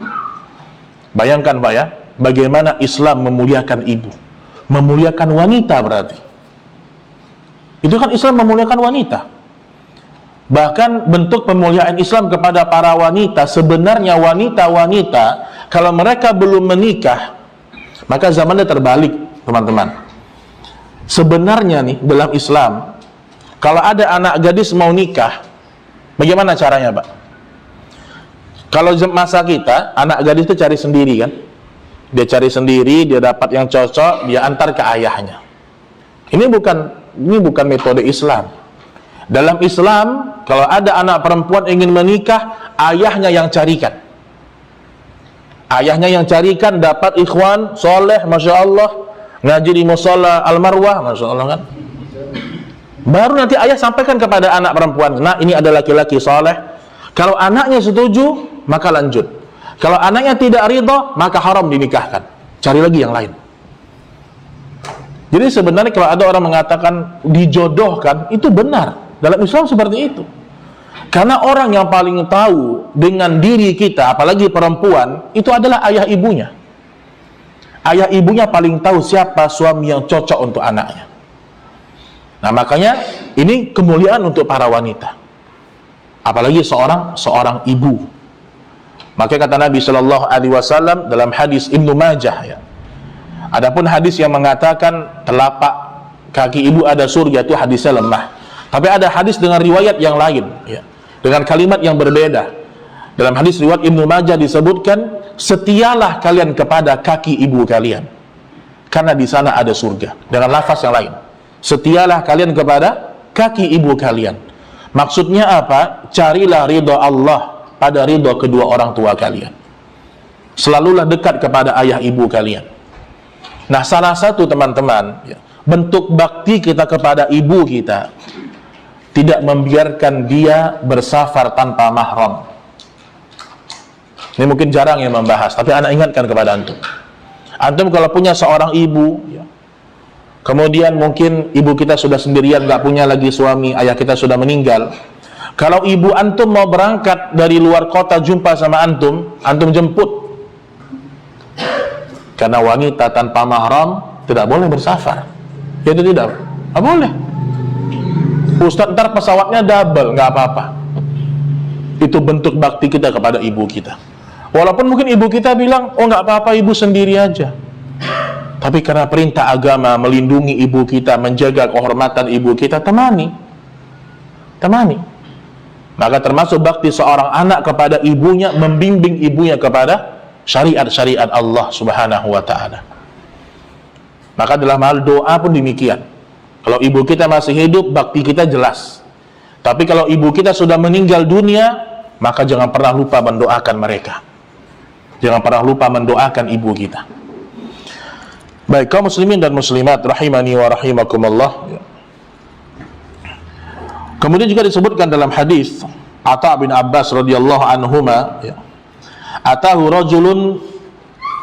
Bayangkan Pak ya, bagaimana Islam memuliakan ibu, memuliakan wanita berarti. Itu kan Islam memuliakan wanita. Bahkan bentuk pemuliaan Islam kepada para wanita, sebenarnya wanita-wanita kalau mereka belum menikah, maka zamannya terbalik, teman-teman. Sebenarnya nih dalam Islam, kalau ada anak gadis mau nikah, bagaimana caranya, Pak? Kalau masa kita, anak gadis itu cari sendiri kan? Dia cari sendiri, dia dapat yang cocok, dia antar ke ayahnya. Ini bukan metode Islam. Dalam Islam, kalau ada anak perempuan ingin menikah, ayahnya yang carikan. Ayahnya yang carikan, dapat ikhwan soleh, masya Allah, ngaji di musola Al-Marwah, masya Allah kan. Baru nanti ayah sampaikan kepada anak perempuan, nah ini ada laki-laki soleh, Kalau anaknya setuju, maka lanjut. Kalau anaknya tidak ridha, maka haram dinikahkan. Cari lagi yang lain. Jadi sebenarnya kalau ada orang mengatakan dijodohkan, itu benar. Dalam Islam seperti itu. Karena orang yang paling tahu dengan diri kita, apalagi perempuan, itu adalah ayah ibunya. Ayah ibunya paling tahu siapa suami yang cocok untuk anaknya. Nah, makanya ini kemuliaan untuk para wanita. Apalagi seorang ibu. Maka kata Nabi Shallallahu Alaihi Wasallam dalam hadis Ibnu Majah, ya. Adapun hadis yang mengatakan telapak kaki ibu ada surga, itu hadisnya lemah. Tapi ada hadis dengan riwayat yang lain, ya, dengan kalimat yang berbeda. Dalam hadis riwayat Ibnu Majah disebutkan, setialah kalian kepada kaki ibu kalian, karena di sana ada surga. Dengan lafaz yang lain, setialah kalian kepada kaki ibu kalian. Maksudnya apa? Carilah ridha Allah pada ridha kedua orang tua kalian. Selalulah dekat kepada ayah ibu kalian. Nah, salah satu teman-teman, ya, bentuk bakti kita kepada ibu kita, tidak membiarkan dia bersafar tanpa mahram. Ini mungkin jarang yang membahas, tapi anak ingatkan kepada antum. Antum kalau punya seorang ibu, ya, kemudian mungkin ibu kita sudah sendirian, gak punya lagi suami, ayah kita sudah meninggal. Kalau ibu antum mau berangkat dari luar kota jumpa sama antum jemput. Karena wanita tanpa mahram tidak boleh bersafar. Itu tidak boleh. Ustaz, ntar pesawatnya double, nggak apa-apa. Itu bentuk bakti kita kepada ibu kita. Walaupun mungkin ibu kita bilang, oh nggak apa-apa, ibu sendiri aja. Tapi karena perintah agama melindungi ibu kita, menjaga kehormatan ibu kita, temani. Maka termasuk bakti seorang anak kepada ibunya, membimbing ibunya kepada syariat-syariat Allah Subhanahu wa ta'ala. Maka dalam hal doa pun demikian. Kalau ibu kita masih hidup, bakti kita jelas. Tapi kalau ibu kita sudah meninggal dunia, maka jangan pernah lupa mendoakan mereka. Jangan pernah lupa mendoakan ibu kita. Baik, kaum muslimin dan muslimat rahimani wa rahimakumullah. Kemudian juga disebutkan dalam hadis Atha bin Abbas radhiyallahu anhuma, ya, atahu rajulun,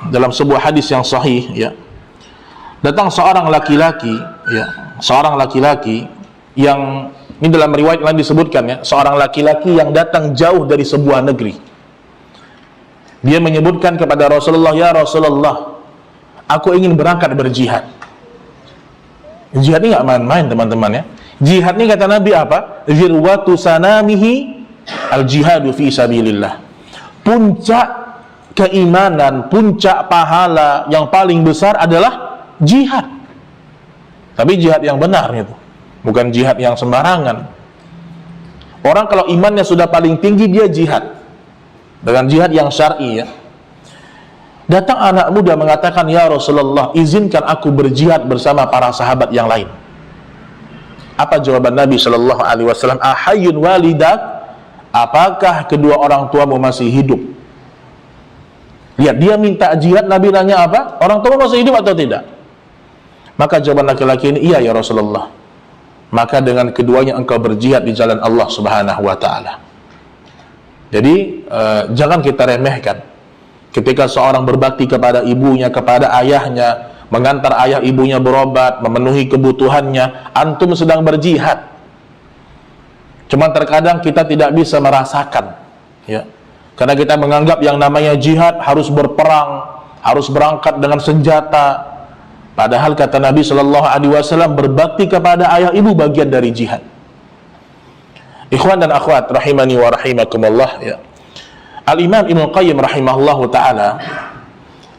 dalam sebuah hadis yang sahih, ya, datang seorang laki-laki, ya, seorang laki-laki yang, ini dalam riwayat lain disebutkan, ya, seorang laki-laki yang datang jauh dari sebuah negeri. Dia menyebutkan kepada Rasulullah, ya Rasulullah, aku ingin berangkat berjihad. Jihad ini nggak main-main, teman-teman, ya. Jihad ini kata Nabi apa? Zirwatu sanamihi al-jihadu fi sabilillah. Puncak keimanan, puncak pahala yang paling besar adalah jihad. Tapi jihad yang benar itu, bukan jihad yang sembarangan. Orang kalau imannya sudah paling tinggi, dia jihad dengan jihad yang syar'i, ya. Datang anak muda mengatakan, ya Rasulullah, izinkan aku berjihad bersama para sahabat yang lain. Apa jawaban Nabi Shallallahu Alaihi Wasallam? Ahayyun walidak, apakah kedua orang tuamu masih hidup? Lihat, dia minta jihad, Nabi nanya apa? Orang tua masih hidup atau tidak? Maka jawaban laki-laki ini, iya ya Rasulullah. Maka dengan keduanya engkau berjihad di jalan Allah Subhanahu wa ta'ala. Jadi jangan kita remehkan ketika seorang berbakti kepada ibunya, kepada ayahnya, mengantar ayah ibunya berobat, memenuhi kebutuhannya, antum sedang berjihad. Cuman terkadang kita tidak bisa merasakan, ya, karena kita menganggap yang namanya jihad harus berperang, harus berangkat dengan senjata. Padahal kata Nabi Shallallahu Alaihi Wasallam, berbakti kepada ayah ibu bagian dari jihad. Ikhwan dan akhwat rahimani wa rahimakumullah, ya. Al-Imam Ibnu Qayyim rahimahullahu ta'ala,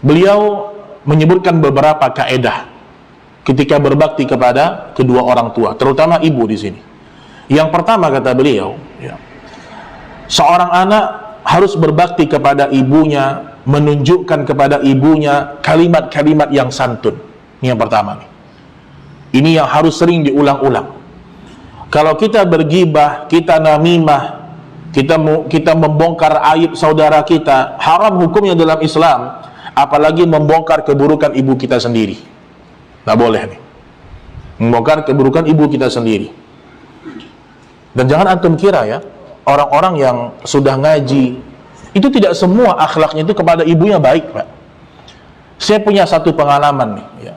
beliau menyebutkan beberapa kaedah ketika berbakti kepada kedua orang tua, terutama ibu di sini. Yang pertama kata beliau, ya, seorang anak harus berbakti kepada ibunya, menunjukkan kepada ibunya kalimat-kalimat yang santun. Ini yang pertama nih. Ini yang harus sering diulang-ulang. Kalau kita bergibah, kita namimah, kita membongkar aib saudara kita, haram hukumnya dalam Islam. Apalagi membongkar keburukan ibu kita sendiri. Nggak boleh nih, membongkar keburukan ibu kita sendiri. Dan jangan antum kira, ya, orang-orang yang sudah ngaji itu tidak semua akhlaknya itu kepada ibunya baik, Pak. Saya punya satu pengalaman nih, ya.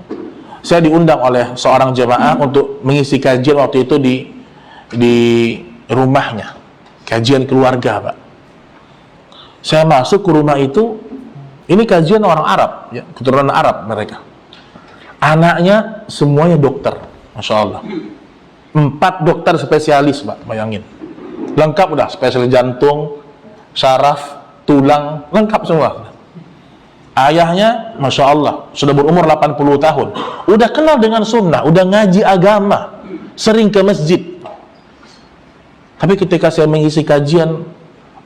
Saya diundang oleh seorang jemaah untuk mengisi kajian waktu itu di rumahnya, kajian keluarga, Pak. Saya masuk ke rumah itu, ini kajian orang Arab, ya, keturunan Arab mereka. Anaknya semuanya dokter, Masya Allah. 4 dokter spesialis, Pak, bayangin. Lengkap udah, spesialis jantung, syaraf, tulang, lengkap semua. Ayahnya, Masya Allah, sudah berumur 80 tahun. Udah kenal dengan sunnah, udah ngaji agama, sering ke masjid. Tapi ketika saya mengisi kajian,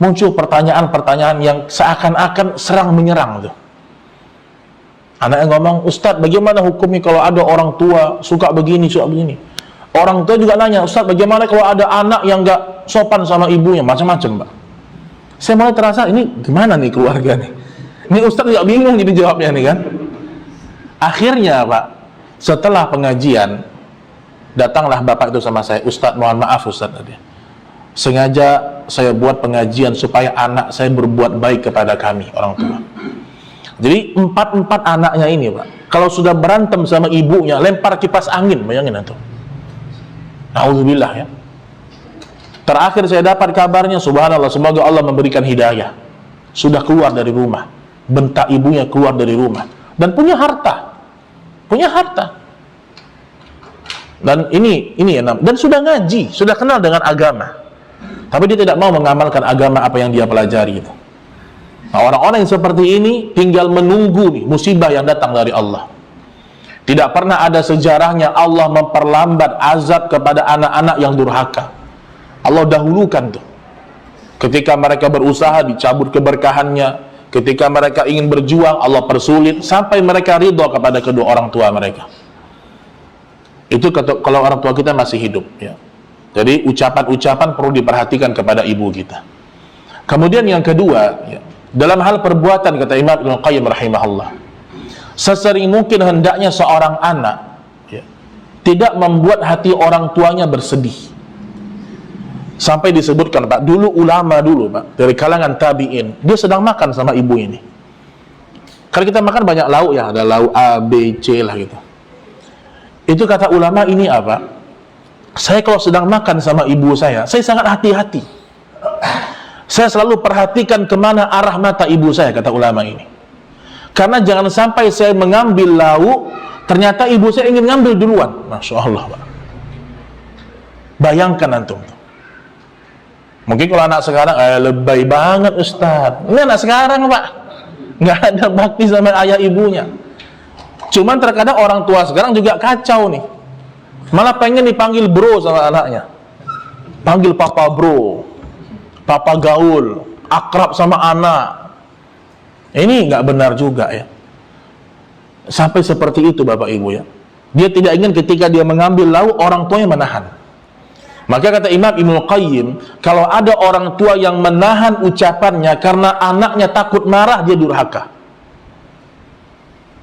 muncul pertanyaan-pertanyaan yang seakan-akan serang menyerang tuh. Anaknya ngomong, Ustadz, bagaimana hukumnya kalau ada orang tua suka begini, suka begini? Orang tua juga nanya, Ustadz, bagaimana kalau ada anak yang gak sopan sama ibunya? Macam-macam, Pak. Saya mulai terasa, ini gimana nih keluarga nih? Ini Ustadz juga bingung jadi jawabnya nih kan. Akhirnya, Pak, setelah pengajian, datanglah bapak itu sama saya, Ustadz, mohon maaf Ustadz, sengaja saya buat pengajian supaya anak saya berbuat baik kepada kami, orang tua. Jadi 4 anaknya ini, Pak, kalau sudah berantem sama ibunya, lempar kipas angin, bayangin itu. Nauzubillah, ya. Terakhir saya dapat kabarnya, subhanallah, semoga Allah memberikan hidayah. Sudah keluar dari rumah, bentak ibunya keluar dari rumah, dan punya harta, dan ini ya, dan sudah ngaji, sudah kenal dengan agama, tapi dia tidak mau mengamalkan agama apa yang dia pelajari itu. Nah, orang-orang yang seperti ini tinggal menunggu nih musibah yang datang dari Allah. Tidak pernah ada sejarahnya Allah memperlambat azab kepada anak-anak yang durhaka. Allah dahulukan tuh. Ketika mereka berusaha dicabut keberkahannya, ketika mereka ingin berjuang Allah persulit, sampai mereka ridho kepada kedua orang tua mereka. Itu kalau orang tua kita masih hidup, ya. Jadi ucapan-ucapan perlu diperhatikan kepada ibu kita. Kemudian yang kedua, ya, dalam hal perbuatan, kata Imam Ibnu Qayyim rahimahullah, sesering mungkin hendaknya seorang anak, ya, tidak membuat hati orang tuanya bersedih. Sampai disebutkan, Pak, dulu ulama dulu, Pak, dari kalangan tabi'in, dia sedang makan sama ibu ini. Kalau kita makan banyak lauk, ya, ada lauk A, B, C lah gitu. Itu kata ulama ini apa? Saya kalau sedang makan sama ibu saya sangat hati-hati. Saya selalu perhatikan kemana arah mata ibu saya, kata ulama ini. Karena jangan sampai saya mengambil lauk, ternyata ibu saya ingin ngambil duluan. Masya Allah, Pak. Bayangkan antum. Mungkin kalau anak sekarang, lebay banget Ustadz. Ini anak sekarang, Pak. Nggak ada bakti sama ayah ibunya. Cuman terkadang orang tua sekarang juga kacau nih. Malah pengen dipanggil bro sama anaknya. Panggil papa bro, papa gaul, akrab sama anak. Ini nggak benar juga, ya. Sampai seperti itu Bapak Ibu, ya. Dia tidak ingin ketika dia mengambil lauk orang tuanya menahan. Maka kata Imam Ibnu Qayyim, kalau ada orang tua yang menahan ucapannya karena anaknya takut marah, dia durhaka.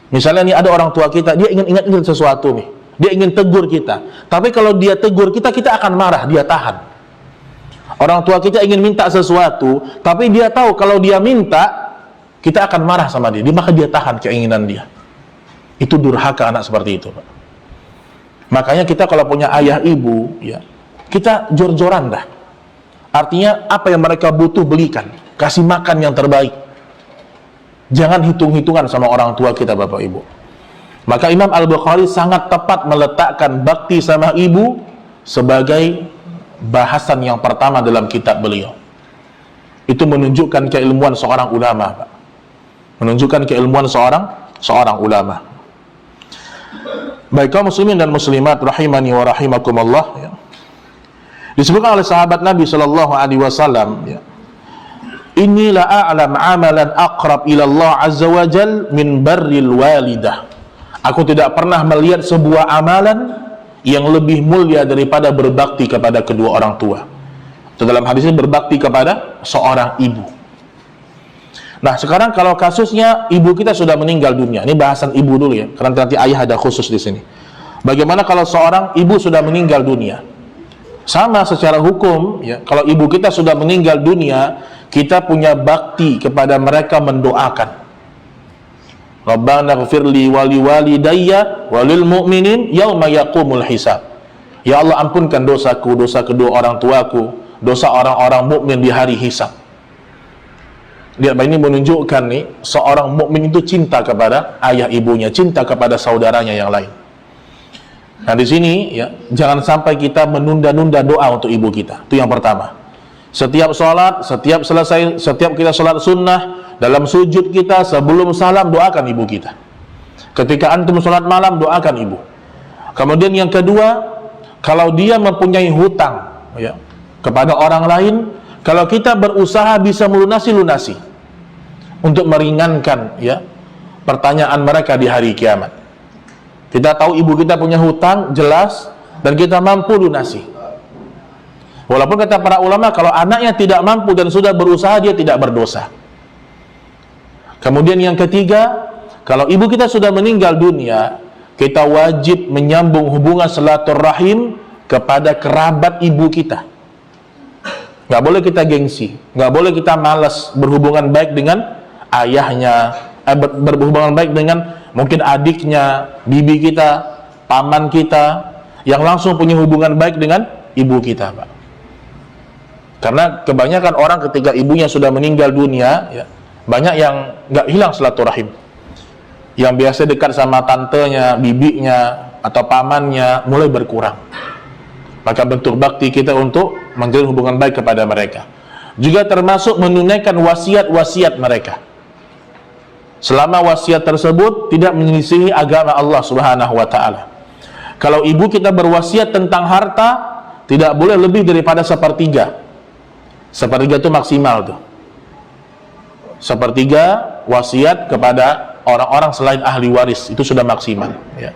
Misalnya nih ada orang tua kita, dia ingin ingat sesuatu nih, dia ingin tegur kita, tapi kalau dia tegur kita akan marah, dia tahan. Orang tua kita ingin minta sesuatu, tapi dia tahu kalau dia minta, kita akan marah sama dia, maka dia tahan keinginan dia. Itu durhaka anak seperti itu, Pak. Makanya kita kalau punya ayah ibu, ya, kita jor-joran dah. Artinya apa yang mereka butuh belikan, kasih makan yang terbaik. Jangan hitung-hitungan sama orang tua kita, Bapak Ibu. Maka Imam Al-Bukhari sangat tepat meletakkan bakti sama ibu sebagai bahasan yang pertama dalam kitab beliau. Itu menunjukkan keilmuan seorang ulama, Pak. Menunjukkan keilmuan seorang ulama. Baik kaum muslimin dan muslimat rahimani wa rahimakumullah, ya. Disebutkan oleh sahabat Nabi sallallahu alaihi wasallam, ya. Inilah a'lam amalan aqrab ila Allah azza wa jal min barril walidah. Aku tidak pernah melihat sebuah amalan yang lebih mulia daripada berbakti kepada kedua orang tua. Itu dalam hadis ini berbakti kepada seorang ibu. Nah, sekarang kalau kasusnya ibu kita sudah meninggal dunia. Ini bahasan ibu dulu, ya, karena nanti ayah ada khusus di sini. Bagaimana kalau seorang ibu sudah meninggal dunia? Sama secara hukum, ya, kalau ibu kita sudah meninggal dunia, kita punya bakti kepada mereka mendoakan. Rabbana ighfirli wali walidayya walil mu'minin yauma yaqumul hisab. Ya Allah, ampunkan dosaku, dosa kedua orang tuaku, dosa orang-orang mukmin di hari hisab. Lihat, ini menunjukkan nih, seorang mukmin itu cinta kepada ayah ibunya, cinta kepada saudaranya yang lain. Nah, di sini ya, jangan sampai kita menunda-nunda doa untuk ibu kita. Itu yang pertama. Setiap sholat, setiap kita sholat sunnah, dalam sujud kita, sebelum salam, doakan ibu kita. Ketika antum sholat malam, doakan ibu. Kemudian yang kedua, kalau dia mempunyai hutang, ya, kepada orang lain, kalau kita berusaha bisa lunasi untuk meringankan, ya, pertanyaan mereka di hari kiamat. Kita tahu ibu kita punya hutang jelas dan kita mampu lunasi. Walaupun kata para ulama, kalau anaknya tidak mampu dan sudah berusaha, dia tidak berdosa. Kemudian yang ketiga, kalau ibu kita sudah meninggal dunia, kita wajib menyambung hubungan silaturahim kepada kerabat ibu kita. Nggak boleh kita gengsi, nggak boleh kita malas berhubungan baik dengan ayahnya, berhubungan baik dengan mungkin adiknya, bibi kita, paman kita, yang langsung punya hubungan baik dengan ibu kita, Pak. Karena kebanyakan orang ketika ibunya sudah meninggal dunia, ya, banyak yang nggak hilang silaturahim. Yang biasa dekat sama tantenya, bibinya, atau pamannya mulai berkurang. Maka bentuk bakti kita untuk menjalin hubungan baik kepada mereka. Juga termasuk menunaikan wasiat-wasiat mereka. Selama wasiat tersebut tidak menyelisihi agama Allah Subhanahu wa taala. Kalau ibu kita berwasiat tentang harta, tidak boleh lebih daripada sepertiga. Sepertiga itu maksimal tuh. Sepertiga wasiat kepada orang-orang selain ahli waris itu sudah maksimal, ya.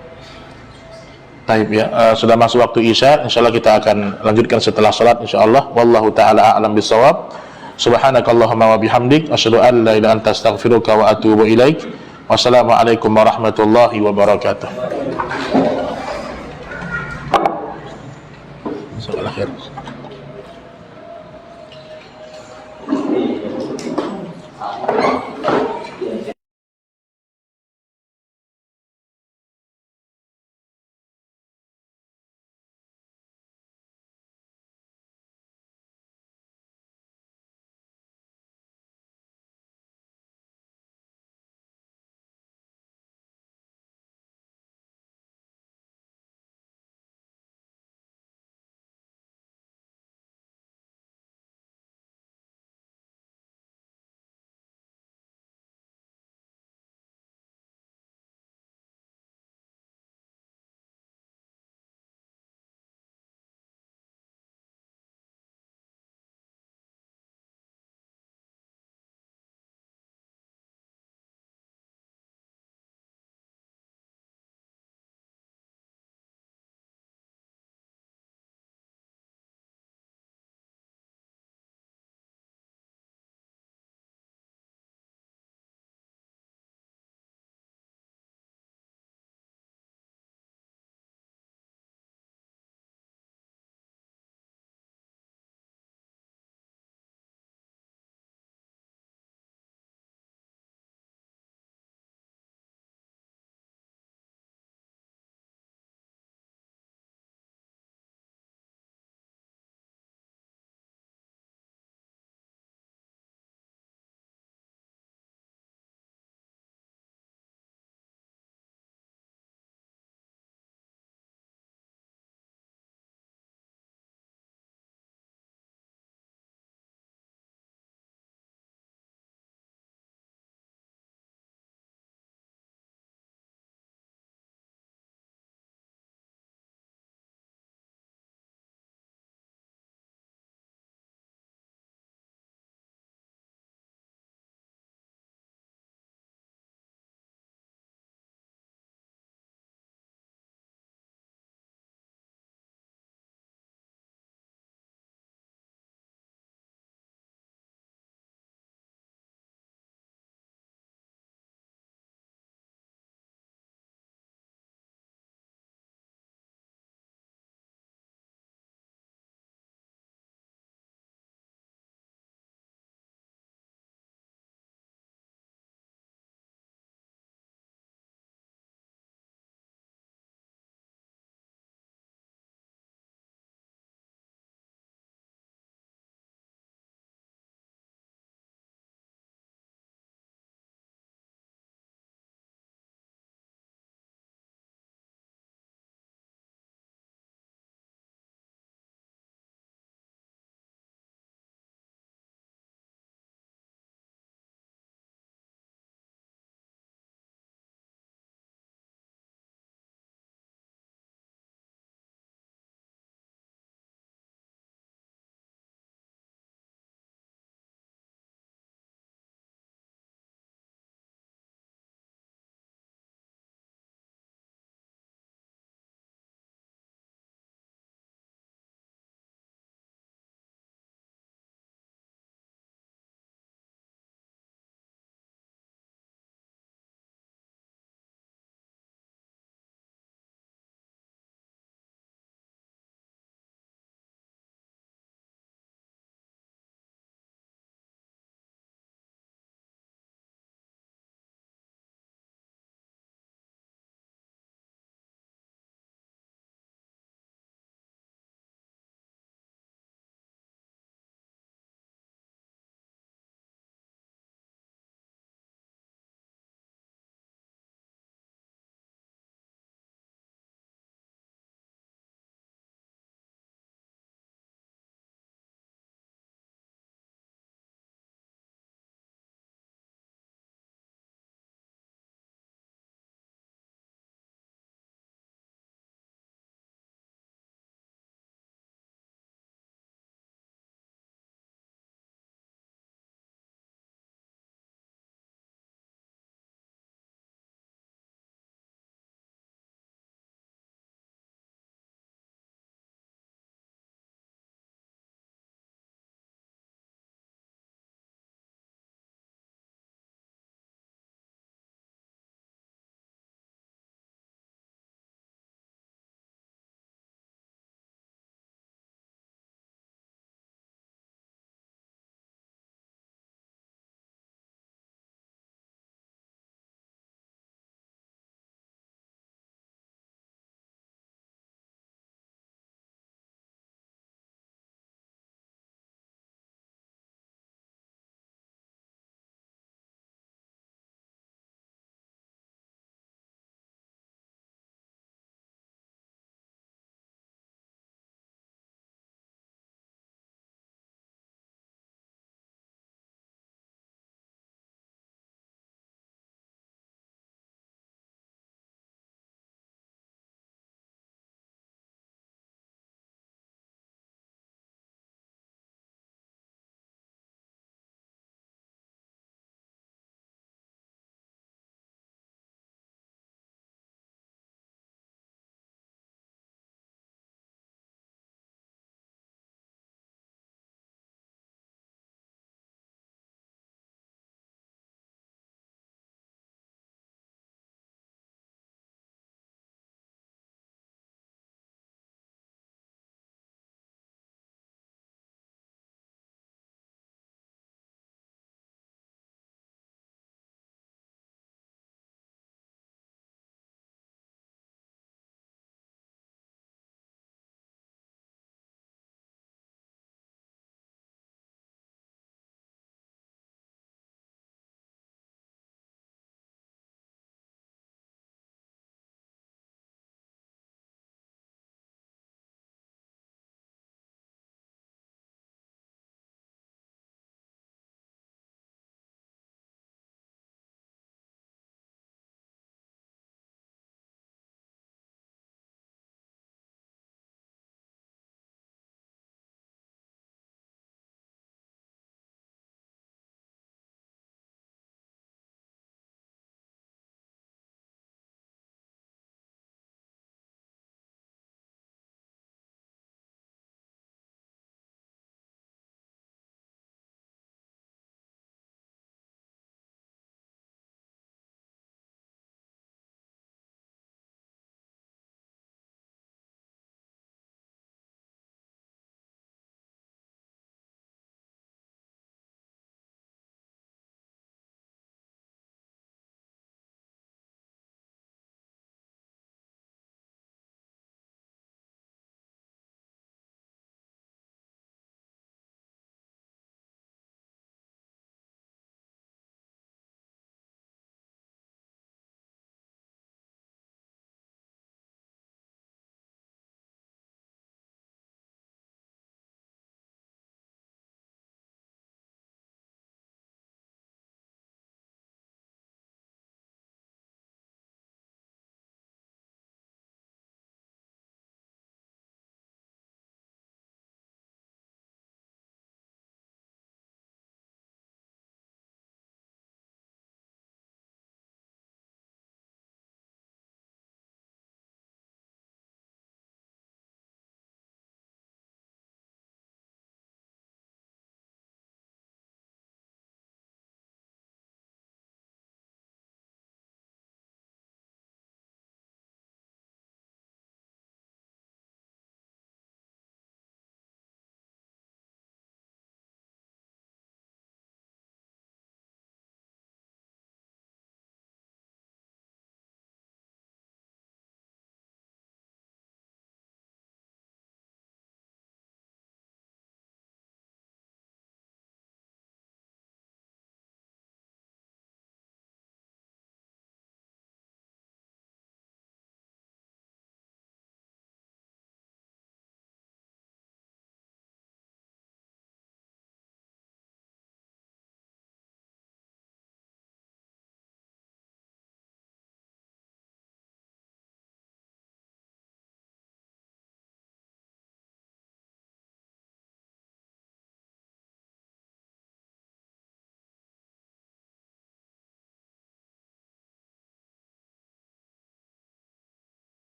Taib, ya. Sudah masuk waktu Isya, insyaallah kita akan lanjutkan setelah salat insyaallah. Wallahu taala a'lam bissawab. Subhanakallahumma wa bihamdik asyhadu an la ilaha illa anta astaghfiruka wa atubu ilaik. Wassalamualaikum warahmatullahi wabarakatuh. Assalamualaikum.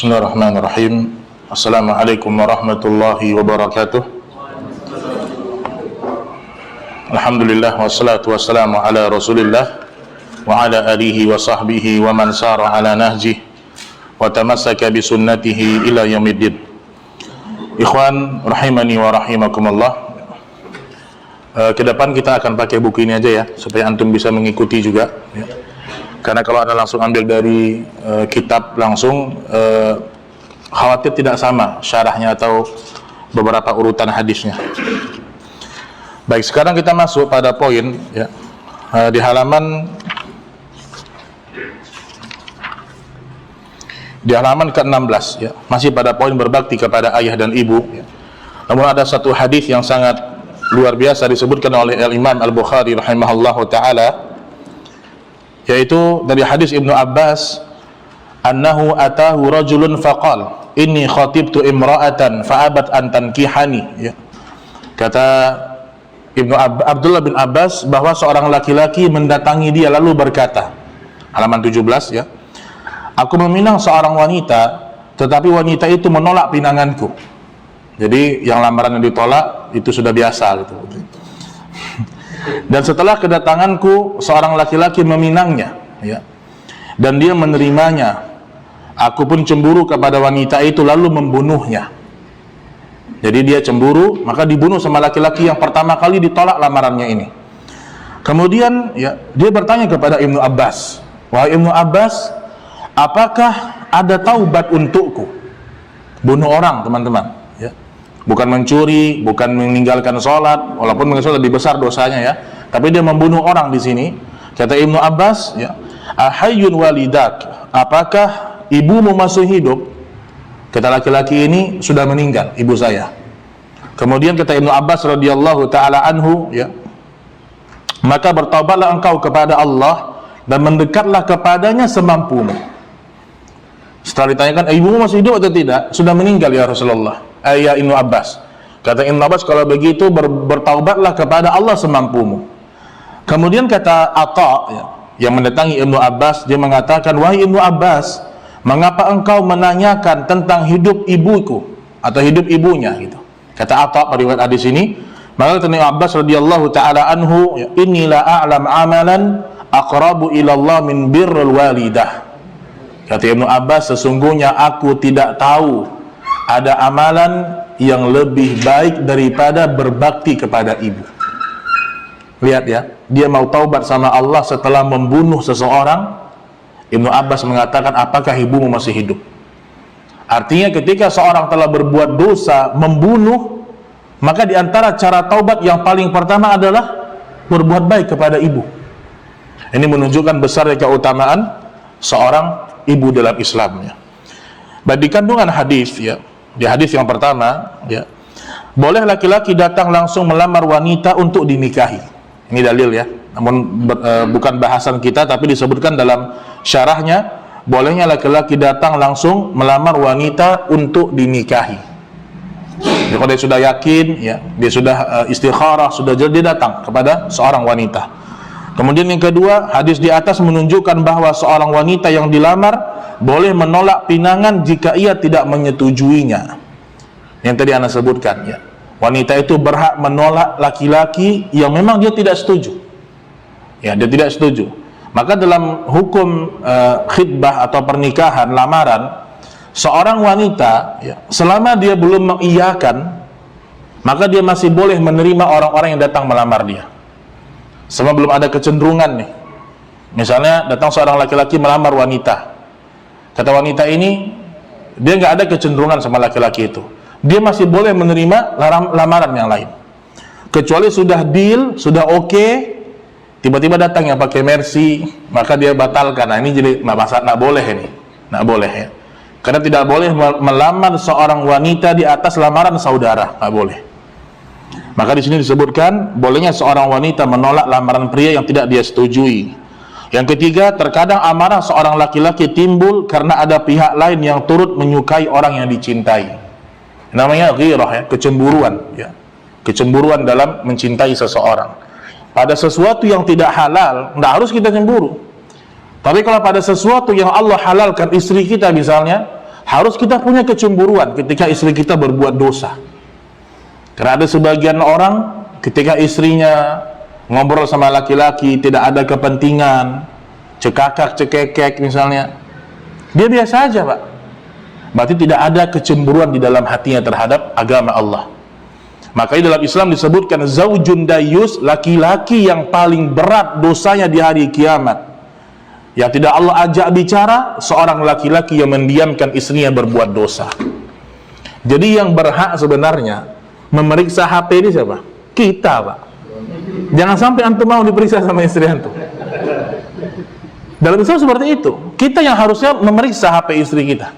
Bismillahirrahmanirrahim. Assalamualaikum warahmatullahi wabarakatuh. Alhamdulillah wassalatu wassalamu ala Rasulillah wa ala alihi wa sahbihi wa man sara ala nahjih wa tamassaka bi sunnatihi ila yaumiddin. Ikhwan rahimani wa rahimakumullah. Ke depan kita akan pakai buku ini aja ya, supaya antum bisa mengikuti juga ya. Karena kalau Anda langsung ambil dari kitab langsung, khawatir tidak sama syarahnya atau beberapa urutan hadisnya. Baik, sekarang kita masuk pada poin ya, di halaman ke-16 ya, masih pada poin berbakti kepada ayah dan ibu ya. Namun ada satu hadis yang sangat luar biasa disebutkan oleh Al-Imam Al-Bukhari rahimahullahu taala, yaitu dari hadis Ibnu Abbas, annahu atahu rajulun faqal inni khatibtu imra'atan fa'abat an tankihani ya. Kata Abdullah bin Abbas bahwa seorang laki-laki mendatangi dia lalu berkata, halaman 17 ya, aku meminang seorang wanita tetapi wanita itu menolak pinanganku. Jadi yang lamaran yang ditolak itu sudah biasa gitu. Dan setelah kedatanganku seorang laki-laki meminangnya ya, dan dia menerimanya, aku pun cemburu kepada wanita itu lalu membunuhnya. Jadi dia cemburu, maka dibunuh sama laki-laki yang pertama kali ditolak lamarannya ini. Kemudian ya, dia bertanya kepada Ibnu Abbas, wahai Ibnu Abbas, apakah ada taubat untukku? Bunuh orang, teman-teman ya. Bukan mencuri, bukan meninggalkan sholat, walaupun meninggalkan sholat lebih besar dosanya ya, tapi dia membunuh orang di sini. Kata Ibnu Abbas ya, ahayyun walidak, apakah ibumu masih hidup? Kata laki-laki ini, sudah meninggal ibu saya. Kemudian kata Ibnu Abbas radhiyallahu taala anhu ya, maka bertaubatlah engkau kepada Allah dan mendekatlah kepadanya semampumu. Setelah ditanyakan, ibumu masih hidup atau tidak? Sudah meninggal ya Rasulullah. Ya Ibnu Abbas. Kata Ibnu Abbas, kalau begitu bertaubatlah kepada Allah semampumu. Kemudian kata Atha ya, yang mendatangi Ibnu Abbas, dia mengatakan, wahai Ibnu Abbas, mengapa engkau menanyakan tentang hidup ibuku atau hidup ibunya gitu. Kata Atha periwayat hadis ini, maka kata Ibnu Abbas radhiyallahu taala anhu, inni la a'lam amalan aqrabu ila Allah min birrul walidah. Kata Ibnu Abbas, sesungguhnya aku tidak tahu ada amalan yang lebih baik daripada berbakti kepada ibu. Lihat ya, dia mau taubat sama Allah setelah membunuh seseorang. Ibnu Abbas mengatakan, apakah ibumu masih hidup? Artinya ketika seorang telah berbuat dosa, membunuh, maka diantara cara taubat yang paling pertama adalah berbuat baik kepada ibu. Ini menunjukkan besarnya keutamaan seorang ibu dalam Islamnya. Di kandungan hadis ya, di hadis yang pertama ya, boleh laki-laki datang langsung melamar wanita untuk dinikahi. Ini dalil ya, namun bukan bahasan kita, tapi disebutkan dalam syarahnya, bolehnya laki-laki datang langsung melamar wanita untuk dinikahi. Jadi kalau dia sudah yakin ya, dia sudah istikharah, sudah jadi, dia datang kepada seorang wanita. Kemudian yang kedua, hadis di atas menunjukkan bahwa seorang wanita yang dilamar boleh menolak pinangan jika ia tidak menyetujuinya. Yang tadi Anda sebutkan ya, wanita itu berhak menolak laki-laki yang memang dia tidak setuju ya, dia tidak setuju. Maka dalam hukum khitbah atau pernikahan, lamaran, seorang wanita ya, selama dia belum mengiyakan, maka dia masih boleh menerima orang-orang yang datang melamar dia. Selama belum ada kecenderungan nih. Misalnya datang seorang laki-laki melamar wanita, kata wanita ini, dia nggak ada kecenderungan sama laki-laki itu, dia masih boleh menerima lamaran yang lain. Kecuali sudah deal, sudah oke, tiba-tiba datang yang pakai Mercy, maka dia batalkan. Nah ini jadi nggak boleh ini, nggak boleh ya. Karena tidak boleh melamar seorang wanita di atas lamaran saudara, nggak boleh. Maka di sini disebutkan bolehnya seorang wanita menolak lamaran pria yang tidak dia setujui. Yang ketiga, terkadang amarah seorang laki-laki timbul karena ada pihak lain yang turut menyukai orang yang dicintai. Namanya ghirah ya, kecemburuan ya. Kecemburuan dalam mencintai seseorang. Pada sesuatu yang tidak halal, tidak harus kita cemburu. Tapi kalau pada sesuatu yang Allah halalkan, istri kita misalnya Harus kita punya kecemburuan ketika istri kita berbuat dosa. Karena ada sebagian orang ketika istrinya ngobrol sama laki-laki tidak ada kepentingan, cekakak cekekek misalnya, dia biasa aja Pak. Berarti tidak ada kecemburuan di dalam hatinya terhadap agama Allah. Makanya dalam Islam disebutkan zaujun dayyus, laki-laki yang paling berat dosanya di hari kiamat, yang tidak Allah ajak bicara, seorang laki-laki yang mendiamkan istrinya berbuat dosa. Jadi yang berhak sebenarnya memeriksa HP ini siapa? Kita Pak. Jangan sampai antum mau diperiksa sama istri antum. Dalam Islam seperti itu. Kita yang harusnya memeriksa HP istri kita.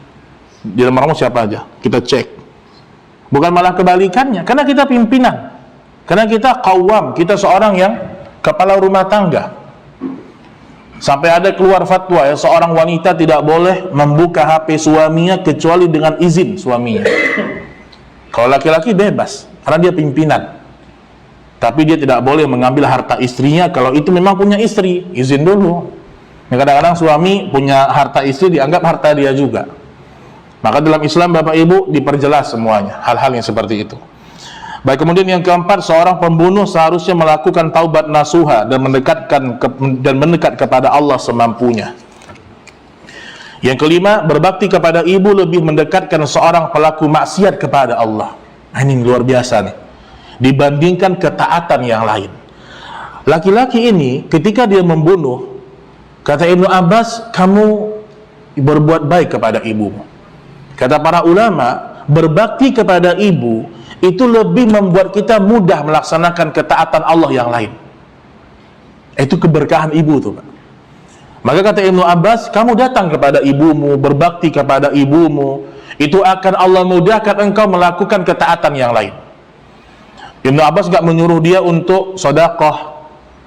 Di dalam rumah siapa aja, kita cek. Bukan malah kebalikannya, karena kita pimpinan, karena kita qawwam, kita seorang yang kepala rumah tangga. Sampai ada keluar fatwa ya, seorang wanita tidak boleh membuka HP suaminya kecuali dengan izin suaminya. Kalau laki-laki bebas, karena dia pimpinan. Tapi dia tidak boleh mengambil harta istrinya kalau itu memang punya istri, izin dulu. Kadang-kadang suami punya harta istri dianggap harta dia juga. Maka dalam Islam Bapak Ibu diperjelas semuanya hal-hal yang seperti itu. Baik, kemudian yang keempat, seorang pembunuh seharusnya melakukan taubat nasuha dan mendekat kepada Allah semampunya. Yang kelima, berbakti kepada ibu lebih mendekatkan seorang pelaku maksiat kepada Allah. Ini luar biasa nih, dibandingkan ketaatan yang lain. Laki-laki ini ketika dia membunuh, kata Ibnu Abbas, kamu berbuat baik kepada ibumu. Kata para ulama, berbakti kepada ibu itu lebih membuat kita mudah melaksanakan ketaatan Allah yang lain. Itu keberkahan ibu tuh Pak. Maka kata Ibnu Abbas, kamu datang kepada ibumu, berbakti kepada ibumu, itu akan Allah mudahkan engkau melakukan ketaatan yang lain. Ibnu Abbas gak menyuruh dia untuk sedekah,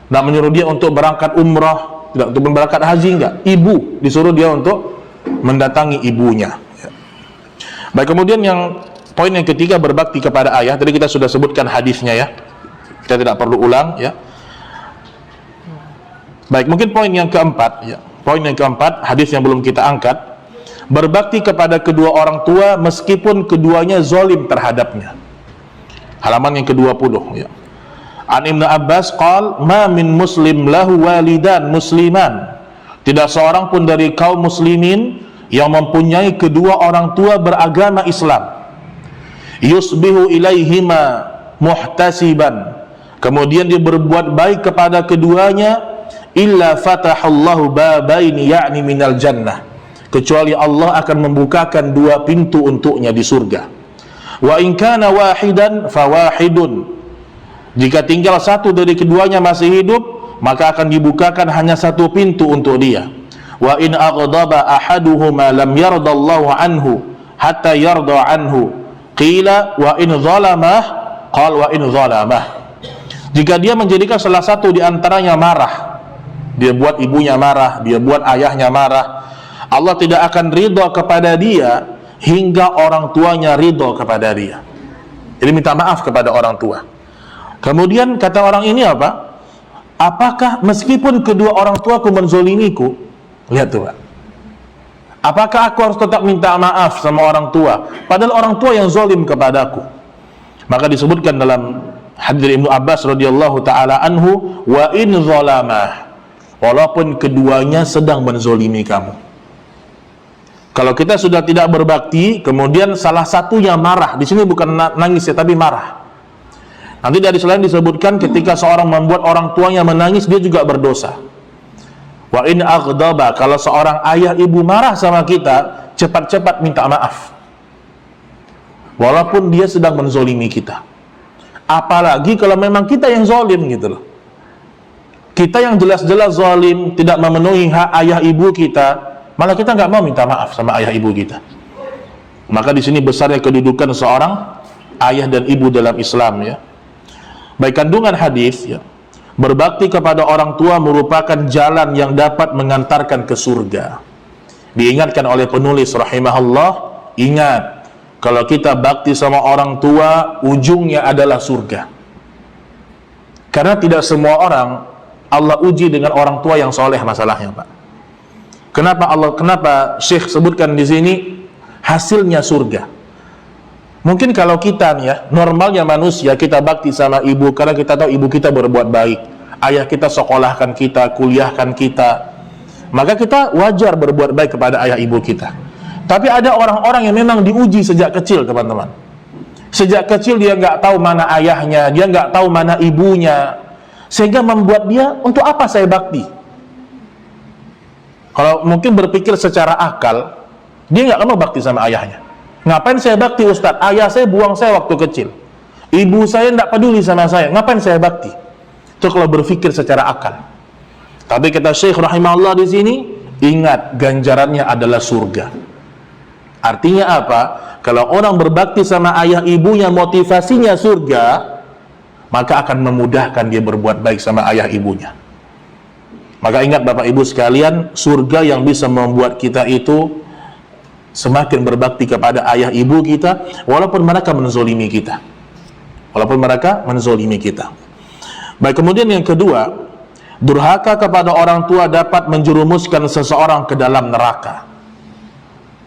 gak menyuruh dia untuk berangkat umrah, tidak untuk berangkat haji, enggak. Ibu disuruh dia untuk mendatangi ibunya. Baik, kemudian yang poin yang ketiga, berbakti kepada ayah. Tadi kita sudah sebutkan hadisnya ya, kita tidak perlu ulang ya. Baik, mungkin poin yang keempat ya. Poin yang keempat, hadis yang belum kita angkat, berbakti kepada kedua orang tua meskipun keduanya zalim terhadapnya. Halaman yang ke-20 ya. An Ibnu Abbas qal, ma min muslim lahu walidan musliman. Tidak seorang pun dari kaum muslimin yang mempunyai kedua orang tua beragama Islam, yusbihu ilaihima muhtasiban, kemudian dia berbuat baik kepada keduanya, illa fatahallahu babaini ya'ni minal jannah, kecuali Allah akan membukakan dua pintu untuknya di surga. Wa in kana wahidan fawahidun, jika tinggal satu dari keduanya masih hidup, maka akan dibukakan hanya satu pintu untuk dia. Wa in aghdaba ahaduhuma lam yardallahu anhu hatta yarda anhu, qila wa in zalamah, qal wa in zalamah, jika dia menjadikan salah satu di antaranya marah, dia buat ibunya marah, dia buat ayahnya marah, Allah tidak akan ridha kepada dia hingga orang tuanya ridha kepada dia. Jadi minta maaf kepada orang tua. Kemudian kata orang ini apa? Apakah meskipun kedua orang tuaku menzolimiku, lihat tuh Pak, apakah aku harus tetap minta maaf sama orang tua padahal orang tua yang zalim kepadaku? Maka disebutkan dalam hadis Ibnu Abbas radhiyallahu taala anhu, wa in zalamah, walaupun keduanya sedang menzolimi kamu. Kalau kita sudah tidak berbakti, kemudian salah satunya marah, di sini bukan nangis ya, tapi marah. Nanti dari selain disebutkan ketika seorang membuat orang tuanya menangis, dia juga berdosa. Wa in aghdaba, kalau seorang ayah ibu marah sama kita, cepat-cepat minta maaf, walaupun dia sedang menzolimi kita. Apalagi kalau memang kita yang zolim gitu loh. Kita yang jelas-jelas zalim, tidak memenuhi hak ayah ibu kita, malah kita nggak mau minta maaf sama ayah ibu kita. Maka di sini besarnya kedudukan seorang ayah dan ibu dalam Islam ya. Baik, kandungan hadis ya, berbakti kepada orang tua merupakan jalan yang dapat mengantarkan ke surga. Diingatkan oleh penulis rahimahullah, ingat, kalau kita bakti sama orang tua, ujungnya adalah surga. Karena tidak semua orang Allah uji dengan orang tua yang soleh masalahnya Pak. Kenapa Syekh sebutkan di sini hasilnya surga. Mungkin kalau kita nih ya, normalnya manusia, kita bakti sama ibu karena kita tahu ibu kita berbuat baik, ayah kita sekolahkan kita, kuliahkan kita, maka kita wajar berbuat baik kepada ayah ibu kita. Tapi ada orang-orang yang memang diuji sejak kecil, teman-teman. Sejak kecil dia nggak tahu mana ayahnya, dia nggak tahu mana ibunya, sehingga membuat dia, untuk apa saya bakti? Kalau mungkin berpikir secara akal, dia nggak akan mau bakti sama ayahnya. Ngapain saya bakti, Ustadz? Ayah saya buang saya waktu kecil, ibu saya nggak peduli sama saya, ngapain saya bakti? Itu kalau berpikir secara akal. Tapi kata Syekh rahimahullah di sini, ingat ganjarannya adalah surga. Artinya apa? Kalau orang berbakti sama ayah ibunya motivasinya surga, maka akan memudahkan dia berbuat baik sama ayah ibunya. Maka ingat Bapak Ibu sekalian, surga yang bisa membuat kita itu semakin berbakti kepada ayah ibu kita, walaupun mereka menzolimi kita. Walaupun mereka menzolimi kita. Baik, kemudian yang kedua, durhaka kepada orang tua dapat menjerumuskan seseorang ke dalam neraka.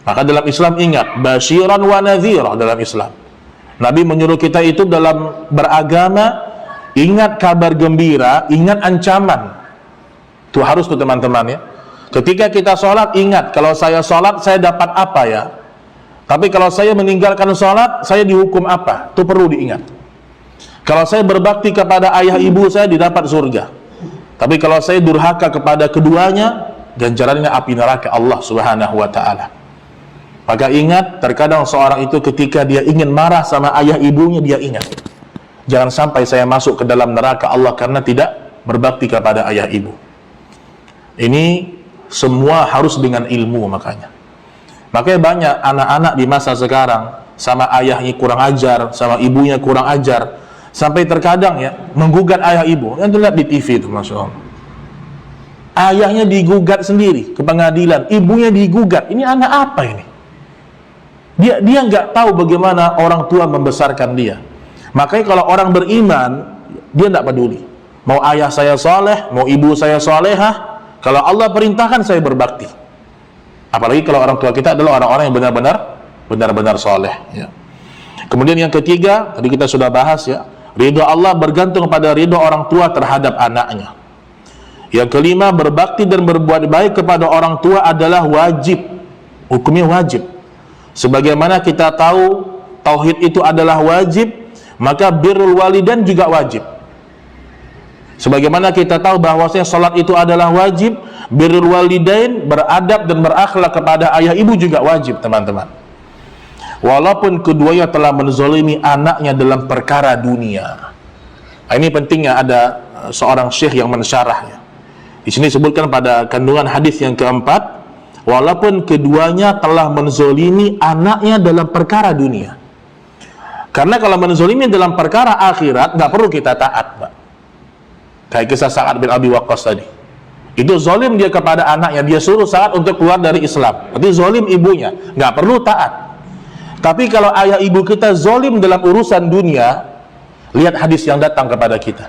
Maka dalam Islam ingat, basyiran wa nadhira dalam Islam. Nabi menyuruh kita itu dalam beragama, ingat kabar gembira, ingat ancaman. Itu harus tuh teman-teman ya. Ketika kita sholat, ingat, kalau saya sholat, saya dapat apa ya? Tapi kalau saya meninggalkan sholat, saya dihukum apa? Itu perlu diingat. Kalau saya berbakti kepada ayah ibu saya, didapat surga. Tapi kalau saya durhaka kepada keduanya, ganjarannya api neraka Allah Subhanahu wa ta'ala. Maka ingat, terkadang seorang itu ketika dia ingin marah sama ayah ibunya, dia ingat, jangan sampai saya masuk ke dalam neraka Allah karena tidak berbakti kepada ayah ibu. Ini semua harus dengan ilmu. Makanya banyak anak-anak di masa sekarang sama ayahnya kurang ajar, sama ibunya kurang ajar, sampai terkadang ya menggugat ayah ibu. Yang lihat di TV itu, Masya Allah, ayahnya digugat sendiri ke pengadilan, ibunya digugat. Ini anak apa ini? Dia nggak tahu bagaimana orang tua membesarkan dia. Makanya kalau orang beriman, dia nggak peduli. Mau ayah saya soleh, mau ibu saya solehah, kalau Allah perintahkan saya berbakti. Apalagi kalau orang tua kita adalah orang-orang yang benar-benar soleh. Ya. Kemudian yang ketiga, tadi kita sudah bahas ya, ridho Allah bergantung pada ridho orang tua terhadap anaknya. Yang kelima, berbakti dan berbuat baik kepada orang tua adalah wajib. Hukumnya wajib. Sebagaimana kita tahu tauhid itu adalah wajib, maka birrul walidain juga wajib. Sebagaimana kita tahu bahwasanya salat itu adalah wajib, birrul walidain, beradab dan berakhlak kepada ayah ibu juga wajib, teman-teman. Walaupun keduanya telah menzalimi anaknya dalam perkara dunia. Nah, ini pentingnya ada seorang syekh yang mensyarahnya. Di sini disebutkan pada kandungan hadis yang keempat, walaupun keduanya telah menzolimi anaknya dalam perkara dunia. Karena kalau menzolimi dalam perkara akhirat, nggak perlu kita taat, Pak. Kayak kisah Sa'ad bin Abi Waqqas tadi. Itu zolim dia kepada anaknya, dia suruh Sa'ad untuk keluar dari Islam. Berarti zolim ibunya, nggak perlu taat. Tapi kalau ayah ibu kita zolim dalam urusan dunia, lihat hadis yang datang kepada kita.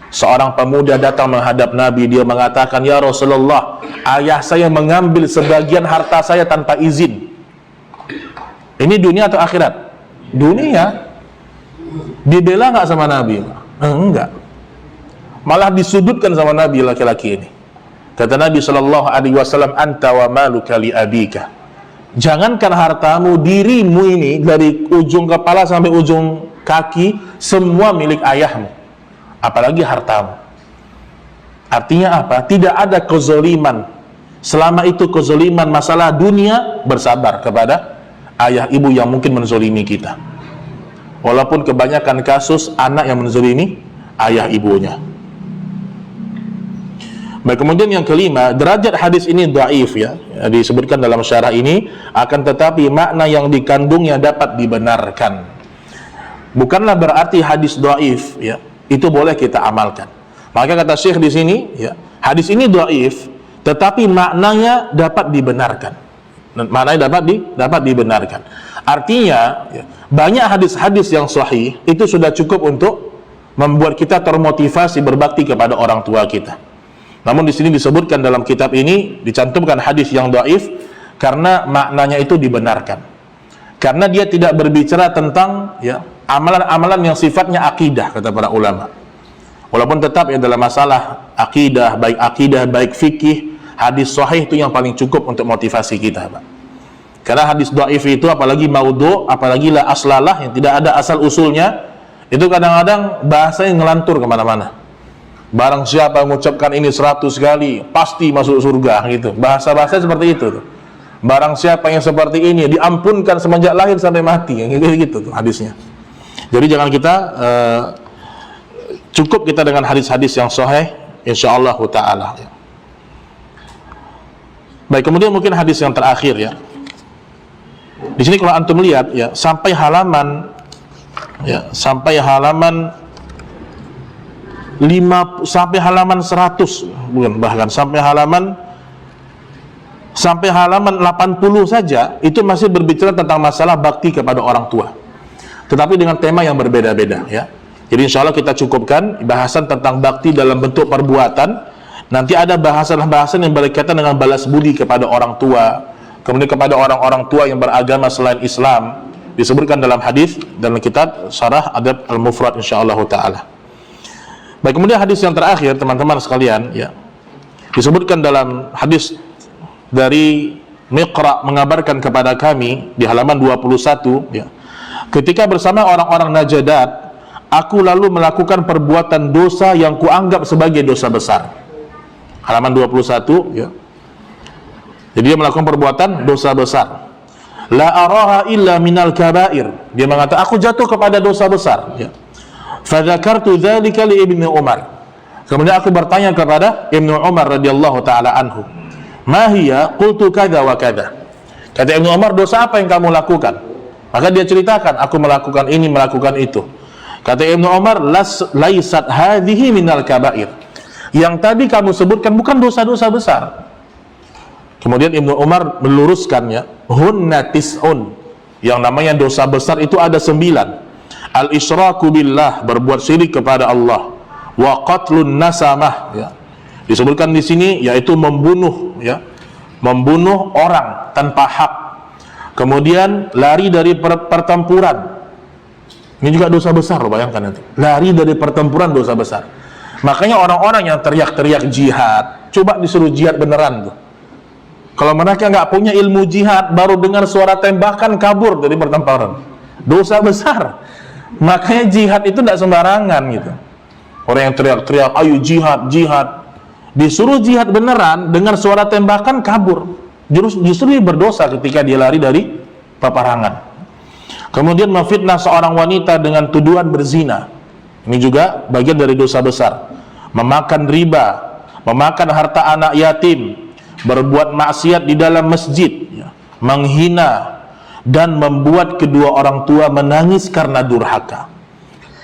Seorang pemuda datang menghadap Nabi, dia mengatakan, "Ya Rasulullah, ayah saya mengambil sebagian harta saya tanpa izin." Ini dunia atau akhirat? Dunia. Dibela nggak sama Nabi? Enggak. Malah disudutkan sama Nabi laki-laki ini. Kata Nabi SAW, "Anta wa maluka li abika." Jangankan hartamu, dirimu ini dari ujung kepala sampai ujung kaki semua milik ayahmu, apalagi hartamu. Artinya apa? Tidak ada kezoliman. Selama itu kezoliman masalah dunia, bersabar kepada ayah ibu yang mungkin menzolimi kita. Walaupun kebanyakan kasus anak yang menzolimi ayah ibunya. Baik, kemudian yang kelima, derajat hadis ini dhaif ya. Disebutkan dalam syarah ini, akan tetapi makna yang dikandungnya dapat dibenarkan. Bukanlah berarti hadis dhaif ya. Itu boleh kita amalkan. Maka kata Syekh di sini ya, hadis ini dhaif tetapi maknanya dapat dibenarkan. Maknanya dapat dibenarkan. Artinya ya, banyak hadis-hadis yang sahih itu sudah cukup untuk membuat kita termotivasi berbakti kepada orang tua kita. Namun di sini disebutkan dalam kitab ini dicantumkan hadis yang dhaif karena maknanya itu dibenarkan. Karena dia tidak berbicara tentang ya amalan-amalan yang sifatnya akidah, kata para ulama. Walaupun tetap ya dalam masalah akidah baik fikih, hadis sahih itu yang paling cukup untuk motivasi kita, Pak. Karena hadis dhaif itu, apalagi maudhu', apalagi la aslalah, yang tidak ada asal usulnya, itu kadang-kadang bahasanya ngelantur kemana-mana. Barang siapa mengucapkan ini 100 kali pasti masuk surga, gitu. Bahasa-bahasa seperti itu tuh. Barang siapa yang seperti ini diampunkan semenjak lahir sampai mati, yang gitu tuh hadisnya. Jadi jangan kita cukup kita dengan hadis-hadis yang sahih, insyaallah taala. Baik, kemudian mungkin hadis yang terakhir ya. Di sini kalau antum lihat ya, sampai halaman 100, bukan, bahkan sampai halaman 80 saja itu masih berbicara tentang masalah bakti kepada orang tua. Tetapi dengan tema yang berbeda-beda ya. Jadi insya Allah kita cukupkan bahasan tentang bakti dalam bentuk perbuatan. Nanti ada bahasan-bahasan yang berkaitan dengan balas budi kepada orang tua, kemudian kepada orang-orang tua yang beragama selain Islam, disebutkan dalam hadis dalam kitab Syarah Adab Al-Mufrad insyaallah taala. Baik, kemudian hadis yang terakhir teman-teman sekalian ya. Disebutkan dalam hadis dari Miqra mengabarkan kepada kami di halaman 21 ya. Ketika bersama orang-orang Najdat, aku lalu melakukan perbuatan dosa yang kuanggap sebagai dosa besar. Halaman 21 ya. Jadi dia melakukan perbuatan dosa besar. La araha illa minal kabair. Dia mengatakan aku jatuh kepada dosa besar ya. Fadzakartu dzalika li Ibnu Umar. Kemudian aku bertanya kepada Ibnu Umar radhiyallahu taala anhu. Ma hiya? Qultu kadza wa kadza. Kata Ibnu Umar, dosa apa yang kamu lakukan? Maka dia ceritakan, aku melakukan ini, melakukan itu. Kata Ibnu Umar, laisat hadhihi minal kabair. Yang tadi kamu sebutkan bukan dosa-dosa besar. Kemudian Ibnu Umar meluruskannya, hunna tis'un. Yang namanya dosa besar itu ada 9. Al-isyraku billah, berbuat syirik kepada Allah. Wa qatlun nasamah, ya. Disebutkan di sini yaitu membunuh, ya. Membunuh orang tanpa hak. Kemudian lari dari pertempuran. Ini juga dosa besar, bayangkan itu. Lari dari pertempuran dosa besar. Makanya orang-orang yang teriak-teriak jihad, coba disuruh jihad beneran tuh. Kalau mereka nggak punya ilmu jihad, baru dengar suara tembakan kabur dari pertempuran. Dosa besar. Makanya jihad itu tidak sembarangan gitu. Orang yang teriak-teriak, ayo jihad, jihad. Disuruh jihad beneran, dengar suara tembakan kabur. Justru dia berdosa ketika dia lari dari peperangan. Kemudian memfitnah seorang wanita dengan tuduhan berzina. Ini juga bagian dari dosa besar. Memakan riba, memakan harta anak yatim, berbuat maksiat di dalam masjid, menghina, dan membuat kedua orang tua menangis karena durhaka.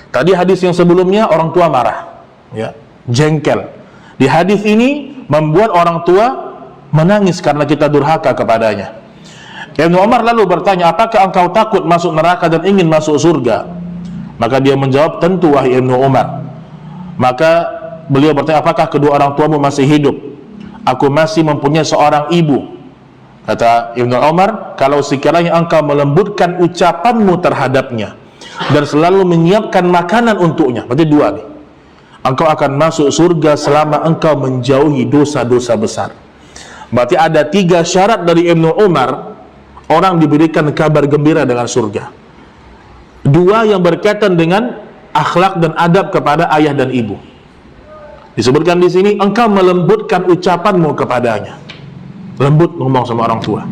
Tadi hadis yang sebelumnya orang tua marah, ya, jengkel. Di hadis ini membuat orang tua menangis karena kita durhaka kepadanya. Ibnu Umar lalu bertanya, apakah engkau takut masuk neraka dan ingin masuk surga? Maka dia menjawab, tentu wahai Ibnu Umar. Maka beliau bertanya, apakah kedua orang tuamu masih hidup? Aku masih mempunyai seorang ibu. Kata Ibnu Umar, kalau sekiranya engkau melembutkan ucapanmu terhadapnya dan selalu menyiapkan makanan untuknya, berarti dua nih, engkau akan masuk surga selama engkau menjauhi dosa-dosa besar. Berarti ada 3 syarat dari Ibnu Umar, orang diberikan kabar gembira dengan surga. 2 yang berkaitan dengan akhlak dan adab kepada ayah dan ibu. Disebutkan di sini, engkau melembutkan ucapanmu kepadanya. Lembut ngomong sama orang tua.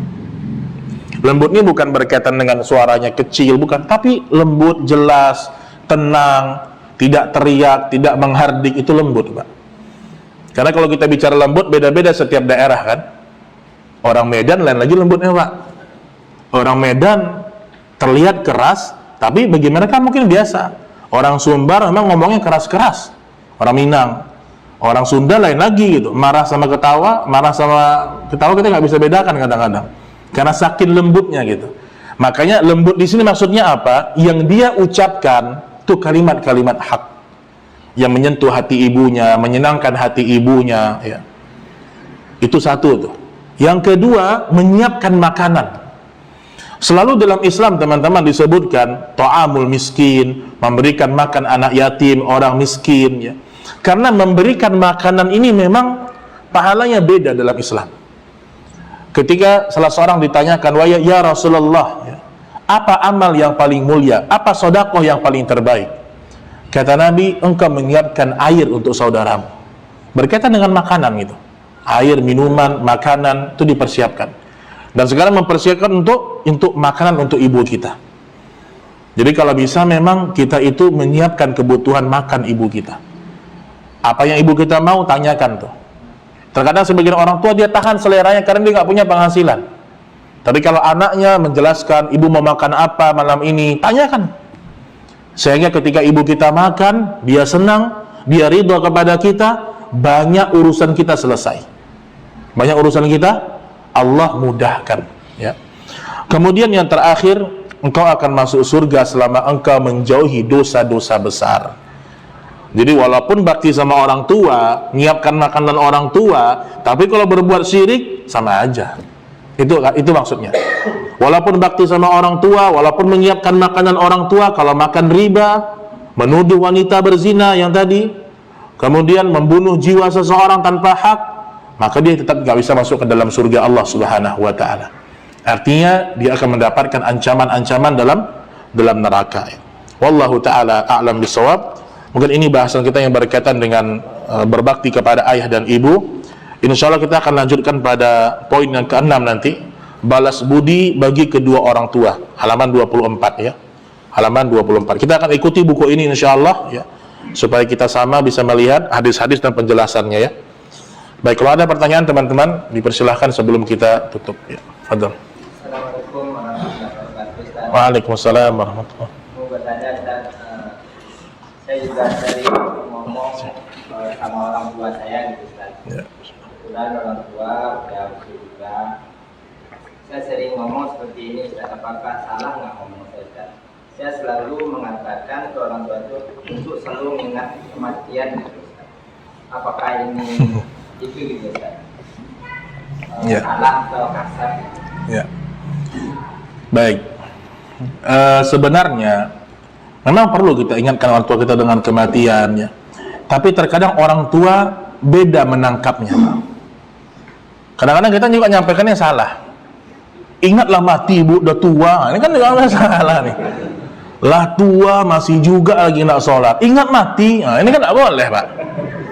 Lembut ini bukan berkaitan dengan suaranya kecil, bukan, tapi lembut, jelas, tenang, tidak teriak, tidak menghardik, itu lembut, Pak. Karena kalau kita bicara lembut, beda-beda setiap daerah kan. Orang Medan lain lagi lembutnya, Pak. Orang Medan terlihat keras, tapi bagi mereka mungkin biasa. Orang Sumbar memang ngomongnya keras-keras. Orang Minang, orang Sunda lain lagi gitu. Marah sama ketawa kita nggak bisa bedakan kadang-kadang. Karena saking lembutnya gitu. Makanya lembut di sini maksudnya apa? Yang dia ucapkan itu kalimat-kalimat hak yang menyentuh hati ibunya, menyenangkan hati ibunya, ya. Itu satu tuh. Yang kedua, menyiapkan makanan. Selalu dalam Islam teman-teman disebutkan ta'amul miskin, memberikan makan anak yatim, orang miskin ya. Karena memberikan makanan ini memang pahalanya beda dalam Islam. Ketika salah seorang ditanyakan, "Wa ya Rasulullah, ya, apa amal yang paling mulia? Apa sedekah yang paling terbaik?" Kata Nabi, "Engkau menyiapkan air untuk saudaramu." Berkaitan dengan makanan gitu. Air, minuman, makanan itu dipersiapkan. Dan sekarang mempersiapkan untuk makanan untuk ibu kita. Jadi kalau bisa memang kita itu menyiapkan kebutuhan makan ibu kita. Apa yang ibu kita mau, tanyakan tuh. Terkadang sebagian orang tua dia tahan seleranya karena dia nggak punya penghasilan. Tapi kalau anaknya menjelaskan ibu mau makan apa malam ini, tanyakan. Sehingga ketika ibu kita makan, dia senang, dia ridho kepada kita, banyak urusan kita selesai. Banyak urusan kita Allah mudahkan ya. Kemudian yang terakhir, engkau akan masuk surga selama engkau menjauhi dosa-dosa besar. Jadi walaupun bakti sama orang tua, nyiapkan makanan orang tua, tapi kalau berbuat syirik sama aja. Itu maksudnya. Walaupun bakti sama orang tua, walaupun menyiapkan makanan orang tua, kalau makan riba, menuduh wanita berzina yang tadi, kemudian membunuh jiwa seseorang tanpa hak, maka dia tetap gak bisa masuk ke dalam surga Allah Subhanahu wa ta'ala. Artinya dia akan mendapatkan ancaman-ancaman dalam neraka. Wallahu ta'ala a'lam bisawab. Mungkin ini bahasan kita yang berkaitan dengan berbakti kepada ayah dan ibu. Insyaallah kita akan lanjutkan pada poin yang ke-6 nanti, balas budi bagi kedua orang tua, halaman 24 ya. Halaman 24. Kita akan ikuti buku ini insyaallah ya, supaya kita sama bisa melihat hadis-hadis dan penjelasannya ya. Baik, kalau ada pertanyaan teman-teman dipersilahkan sebelum kita tutup ya. Fadhil.
Assalamualaikum warahmatullahi wabarakatuh.
Waalaikumsalam warahmatullahi.
Mau bertanya, saya juga sering ngomong sama orang tua saya gitu Ustaz.
Ya.
Kebetulan orang tua udah usia juga. Saya sering ngomong seperti ini Ustaz, apakah salah nggak ngomong saya Ustaz? Saya selalu mengatakan ke orang tua itu untuk selalu mengingat kematian gitu Ustaz. Apakah ini itu gitu Ustaz?
Ya.
Salah atau kasar?
Ya. Baik. Sebenarnya memang perlu kita ingatkan orang tua kita dengan kematian ya. Tapi terkadang orang tua beda menangkapnya. Kadang-kadang kita juga nyampaikannya salah. Ingatlah mati ibu udah tua. Ini kan juga salah nih. Lah tua masih juga lagi nak sholat. Ingat mati. Nah, ini kan nggak boleh Pak.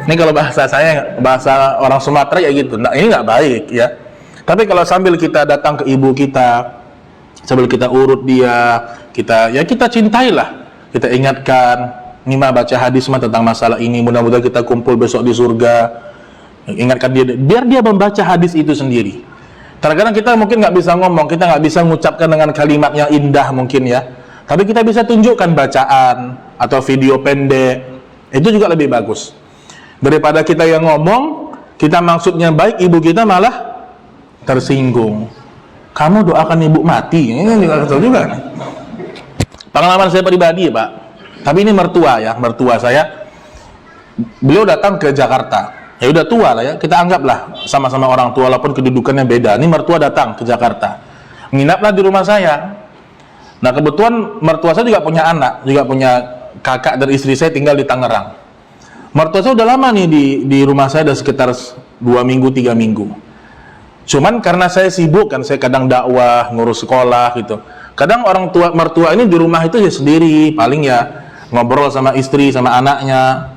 Ini kalau bahasa saya, bahasa orang Sumatera ya gitu. Nah, ini nggak baik ya. Tapi kalau sambil kita datang ke ibu kita, sambil kita urut dia, kita cintailah. Kita ingatkan, ini mah baca hadis mah tentang masalah ini, mudah-mudahan kita kumpul besok di surga. Ingatkan dia, biar dia membaca hadis itu sendiri. Terkadang kita mungkin nggak bisa ngomong, kita nggak bisa mengucapkan dengan kalimat yang indah mungkin ya. Tapi kita bisa tunjukkan bacaan atau video pendek, itu juga lebih bagus. Daripada kita yang ngomong, kita maksudnya baik, ibu kita malah tersinggung. Kamu doakan ibu mati, ini juga kesel juga. Pengalaman saya pribadi Pak, tapi ini mertua saya, beliau datang ke Jakarta, ya udah tua lah ya, kita anggaplah sama-sama orang tua walaupun kedudukannya beda. Ini mertua datang ke Jakarta, nginaplah di rumah saya. Nah kebetulan mertua saya juga punya anak, juga punya kakak dan istri saya tinggal di Tangerang. Mertua saya udah lama nih di rumah saya, udah sekitar 2 minggu, 3 minggu. Cuman karena saya sibuk kan, saya kadang dakwah, ngurus sekolah gitu. Kadang orang tua mertua ini di rumah itu ya sendiri, paling ya ngobrol sama istri, sama anaknya.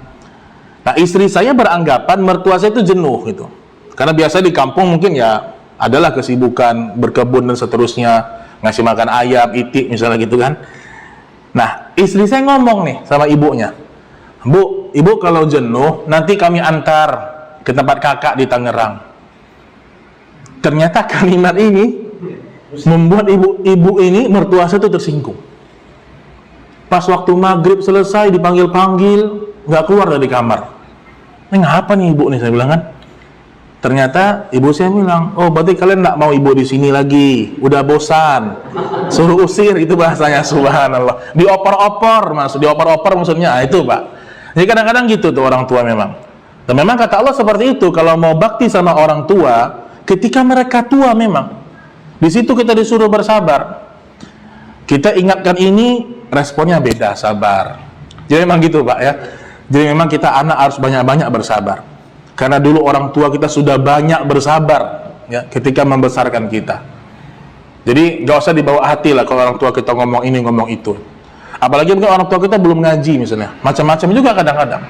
Nah istri saya beranggapan mertua saya itu jenuh gitu. Karena biasa di kampung mungkin ya adalah kesibukan berkebun dan seterusnya, ngasih makan ayam, itik misalnya gitu kan. Nah istri saya ngomong nih sama ibunya, Bu, ibu kalau jenuh nanti kami antar ke tempat kakak di Tangerang. Ternyata kalimat ini membuat ibu ini mertua saya itu tersinggung. Pas waktu maghrib selesai dipanggil-panggil, nggak keluar dari kamar. Ini ngapa nih ibu nih, saya bilang kan. Ternyata ibu saya bilang, oh berarti kalian nggak mau ibu di sini lagi, udah bosan, suruh usir, itu bahasanya. Subhanallah. Dioper-oper maksudnya, itu Pak. Jadi kadang-kadang gitu tuh orang tua memang. Dan memang kata Allah seperti itu, kalau mau bakti sama orang tua, ketika mereka tua memang. Di situ kita disuruh bersabar. Kita ingatkan ini, responnya beda, sabar. Jadi memang gitu Pak ya. Jadi memang kita anak harus banyak-banyak bersabar. Karena dulu orang tua kita sudah banyak bersabar ya ketika membesarkan kita. Jadi gak usah dibawa hati lah kalau orang tua kita ngomong ini ngomong itu. Apalagi mungkin orang tua kita belum ngaji misalnya, macam-macam juga kadang-kadang.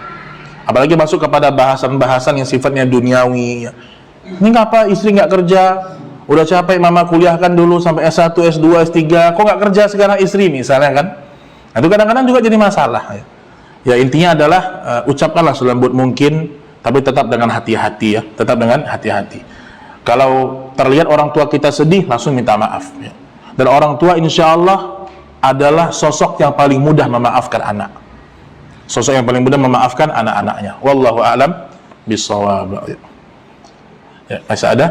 Apalagi masuk kepada bahasan-bahasan yang sifatnya duniawi ya. Ini ngapa istri nggak kerja? Udah capek mama kuliahkan dulu sampai S1, S2, S3, kok nggak kerja sekarang istri misalnya kan? Nah, itu kadang-kadang juga jadi masalah ya. Ya intinya adalah ucapkanlah selembut mungkin, tapi tetap dengan hati-hati ya, tetap dengan hati-hati. Kalau terlihat orang tua kita sedih, langsung minta maaf ya. Dan orang tua insya Allah adalah sosok yang paling mudah memaafkan anak. Sosok yang paling mudah memaafkan anak-anaknya. Wallahu a'lam bishawab. Ya, masih ada?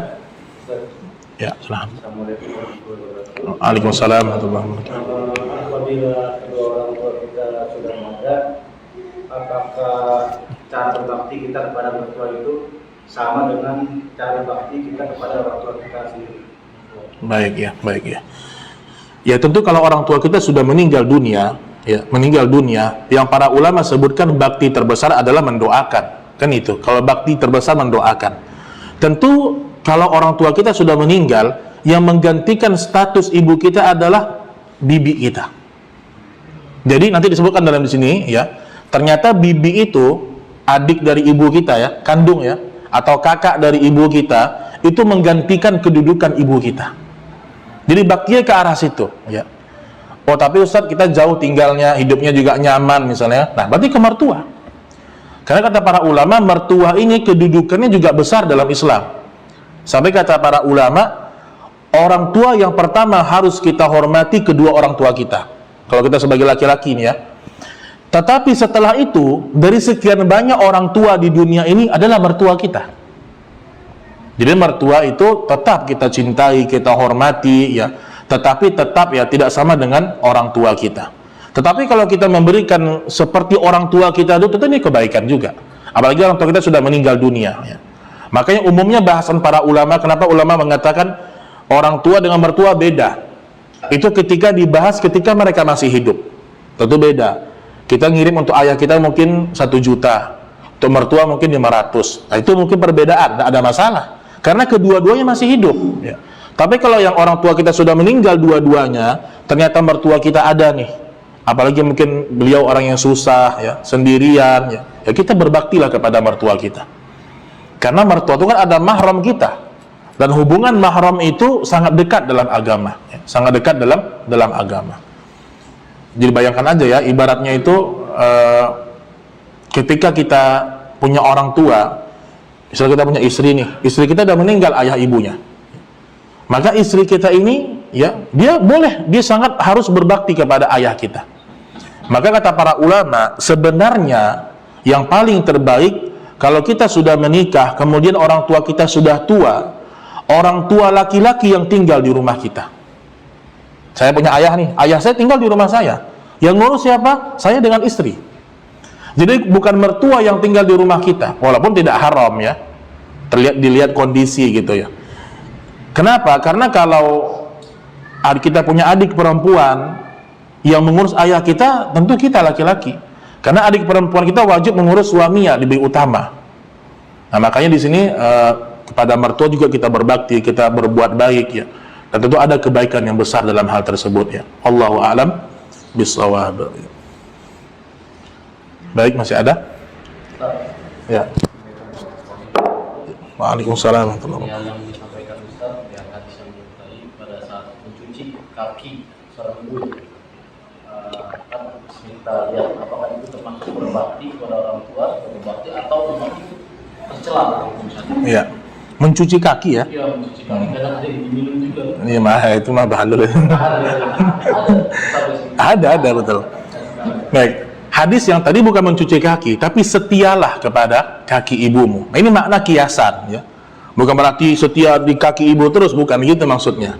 Ya, silahkan. Waalaikumsalam warahmatullahi wabarakatuh.
Apabila kedua orang tua kita sudah ada, apakah cara berbakti kita kepada orang tua itu sama dengan cara bakti kita kepada orang tua kita sendiri?
Baik ya, baik ya. Ya tentu kalau orang tua kita sudah meninggal dunia, ya meninggal dunia, yang para ulama sebutkan bakti terbesar adalah mendoakan, kan itu. Kalau bakti terbesar mendoakan. Tentu kalau orang tua kita sudah meninggal, yang menggantikan status ibu kita adalah bibi kita. Jadi nanti disebutkan dalam di sini ya, ternyata bibi itu adik dari ibu kita ya, kandung ya, atau kakak dari ibu kita, itu menggantikan kedudukan ibu kita. Jadi baktinya ke arah situ ya. Oh tapi Ustadz kita jauh tinggalnya, hidupnya juga nyaman misalnya, nah berarti ke mertua. Karena kata para ulama, mertua ini kedudukannya juga besar dalam Islam. Sampai kata para ulama, orang tua yang pertama harus kita hormati kedua orang tua kita. Kalau kita sebagai laki-laki ini ya. Tetapi setelah itu, dari sekian banyak orang tua di dunia ini adalah mertua kita. Jadi mertua itu tetap kita cintai, kita hormati ya. Tetapi tetap ya tidak sama dengan orang tua kita. Tetapi kalau kita memberikan seperti orang tua kita itu, tentu ini kebaikan juga. Apalagi orang tua kita sudah meninggal dunia ya. Makanya umumnya bahasan para ulama, kenapa ulama mengatakan orang tua dengan mertua beda. Itu ketika dibahas ketika mereka masih hidup. Tentu beda. Kita ngirim untuk ayah kita mungkin 1 juta, untuk mertua mungkin 500. Nah, itu mungkin perbedaan, tidak ada masalah. Karena kedua-duanya masih hidup ya. Tapi kalau yang orang tua kita sudah meninggal dua-duanya, ternyata mertua kita ada nih. Apalagi mungkin beliau orang yang susah ya, sendirian ya. Ya kita berbaktilah kepada mertua kita. Karena mertua itu kan ada mahram kita. Dan hubungan mahram itu sangat dekat dalam agama ya. Sangat dekat dalam agama. Jadi bayangkan aja ya, ibaratnya itu ketika kita punya orang tua, misalnya kita punya istri nih, istri kita sudah meninggal ayah ibunya, maka istri kita ini ya, dia sangat harus berbakti kepada ayah kita. Maka kata para ulama, sebenarnya yang paling terbaik kalau kita sudah menikah, kemudian orang tua kita sudah tua, orang tua laki-laki yang tinggal di rumah kita. Saya punya ayah nih, ayah saya tinggal di rumah saya. Yang ngurus siapa? Saya dengan istri. Jadi bukan mertua yang tinggal di rumah kita, walaupun tidak haram ya. Dilihat kondisi gitu ya. Kenapa? Karena kalau kita punya adik perempuan yang mengurus ayah kita, tentu kita laki-laki. Karena adik perempuan kita wajib mengurus suaminya lebih utama. Nah makanya di sini kepada mertua juga kita berbakti, kita berbuat baik ya. Dan tentu ada kebaikan yang besar dalam hal tersebut ya. Allahu a'lam bishawab. Baik, masih ada? Ya. Waalaikumsalam warahmatullahi wabarakatuh.
Yang disampaikan Ustaz yang hadis yang tadi pada saat mencuci kaki seorang ibu, kan kita lihat apakah itu termasuk berbakti kepada orang tua, berbakti atau memang itu tercela misalnya?
Iya, mencuci kaki ya?
Iya, mencuci kaki. Kadang ada yang diminum juga.
Iya mah, itu mah bahalul. Ada betul. Baik. Hadis yang tadi bukan mencuci kaki, tapi setialah kepada kaki ibumu. Nah, ini makna kiasan ya. Bukan berarti setia di kaki ibu terus, bukan gitu maksudnya.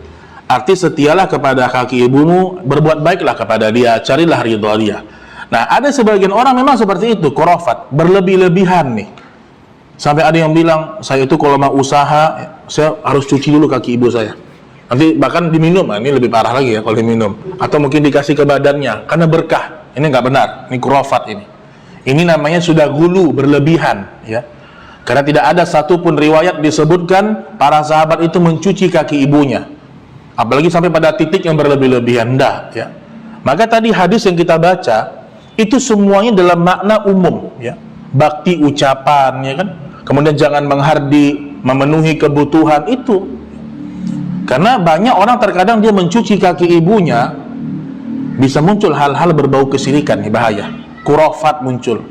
Arti setialah kepada kaki ibumu, berbuat baiklah kepada dia, carilah ridha dia. Nah, ada sebagian orang memang seperti itu, khurafat, berlebih-lebihan nih. Sampai ada yang bilang, saya itu kalau mau usaha, saya harus cuci dulu kaki ibu saya. Nanti bahkan diminum, ini lebih parah lagi ya kalau diminum. Atau mungkin dikasih ke badannya, karena berkah. Ini nggak benar, ini khurafat ini. Ini namanya sudah gulu, berlebihan, ya. Karena tidak ada satupun riwayat disebutkan para sahabat itu mencuci kaki ibunya. Apalagi sampai pada titik yang berlebih-lebihan, enggak, ya. Maka tadi hadis yang kita baca, itu semuanya dalam makna umum, ya. Bakti ucapan, ya kan. Kemudian jangan menghardi, memenuhi kebutuhan itu. Karena banyak orang terkadang dia mencuci kaki ibunya, bisa muncul hal-hal berbau kesirikan, nih bahaya. Khurafat muncul.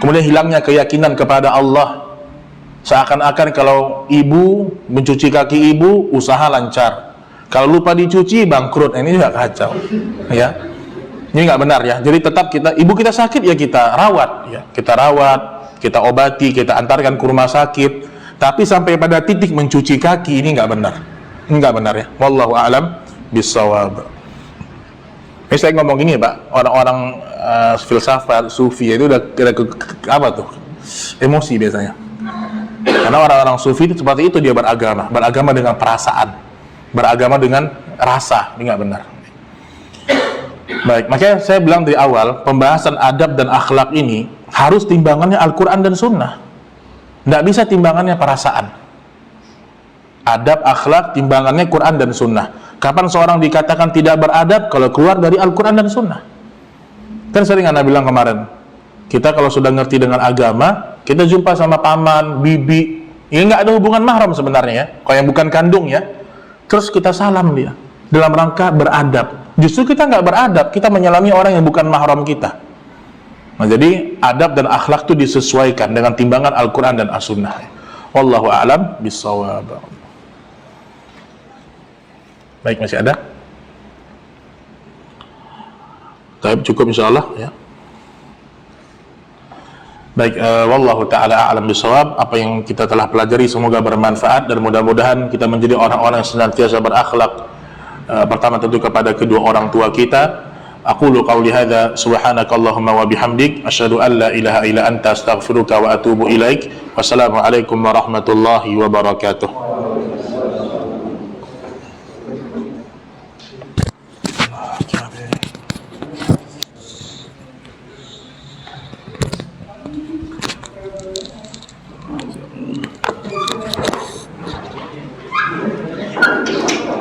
Kemudian hilangnya keyakinan kepada Allah. Seakan-akan kalau ibu mencuci kaki ibu, usaha lancar. Kalau lupa dicuci, bangkrut. Ini juga kacau, ya. Ini nggak benar, ya. Jadi tetap ibu kita sakit, ya kita rawat, ya. Kita rawat, kita obati, kita antarkan ke rumah sakit. Tapi sampai pada titik mencuci kaki, ini nggak benar. Enggak benar, ya. Wallahu a'lam bissawab. Ini saya ngomong gini, Pak. Orang-orang filsafat sufi itu udah apa tuh? Emosi biasanya. Karena orang-orang sufi itu seperti itu, dia beragama dengan perasaan, beragama dengan rasa. Ini enggak benar. Baik, makanya saya bilang dari awal, pembahasan adab dan akhlak ini harus timbangannya Al-Qur'an dan Sunnah. Enggak bisa timbangannya perasaan. Adab, akhlak, timbangannya Quran dan Sunnah. Kapan seorang dikatakan tidak beradab? Kalau keluar dari Al-Quran dan Sunnah. Kan sering Anda bilang kemarin, kita kalau sudah ngerti dengan agama, kita jumpa sama paman, bibi, ini nggak ada hubungan mahram sebenarnya, ya. Kalau yang bukan kandung, ya. Terus kita salam dia, dalam rangka beradab. Justru kita nggak beradab, kita menyalami orang yang bukan mahram kita. Nah, jadi adab dan akhlak itu disesuaikan dengan timbangan Al-Quran dan As-Sunnah. Wallahu a'lam bissawab. Baik, masih ada? Baik, cukup insyaallah, ya. Baik, wallahu ta'ala a'lam bishawab. Apa yang kita telah pelajari semoga bermanfaat dan mudah-mudahan kita menjadi orang-orang yang senantiasa berakhlak. Pertama tentu kepada kedua orang tua kita. Aqulu qawli hadza subhanakallahumma wa bihamdik asyhadu an la ilaha illa anta astaghfiruka wa atubu ilaik. Wassalamualaikum warahmatullahi wabarakatuh.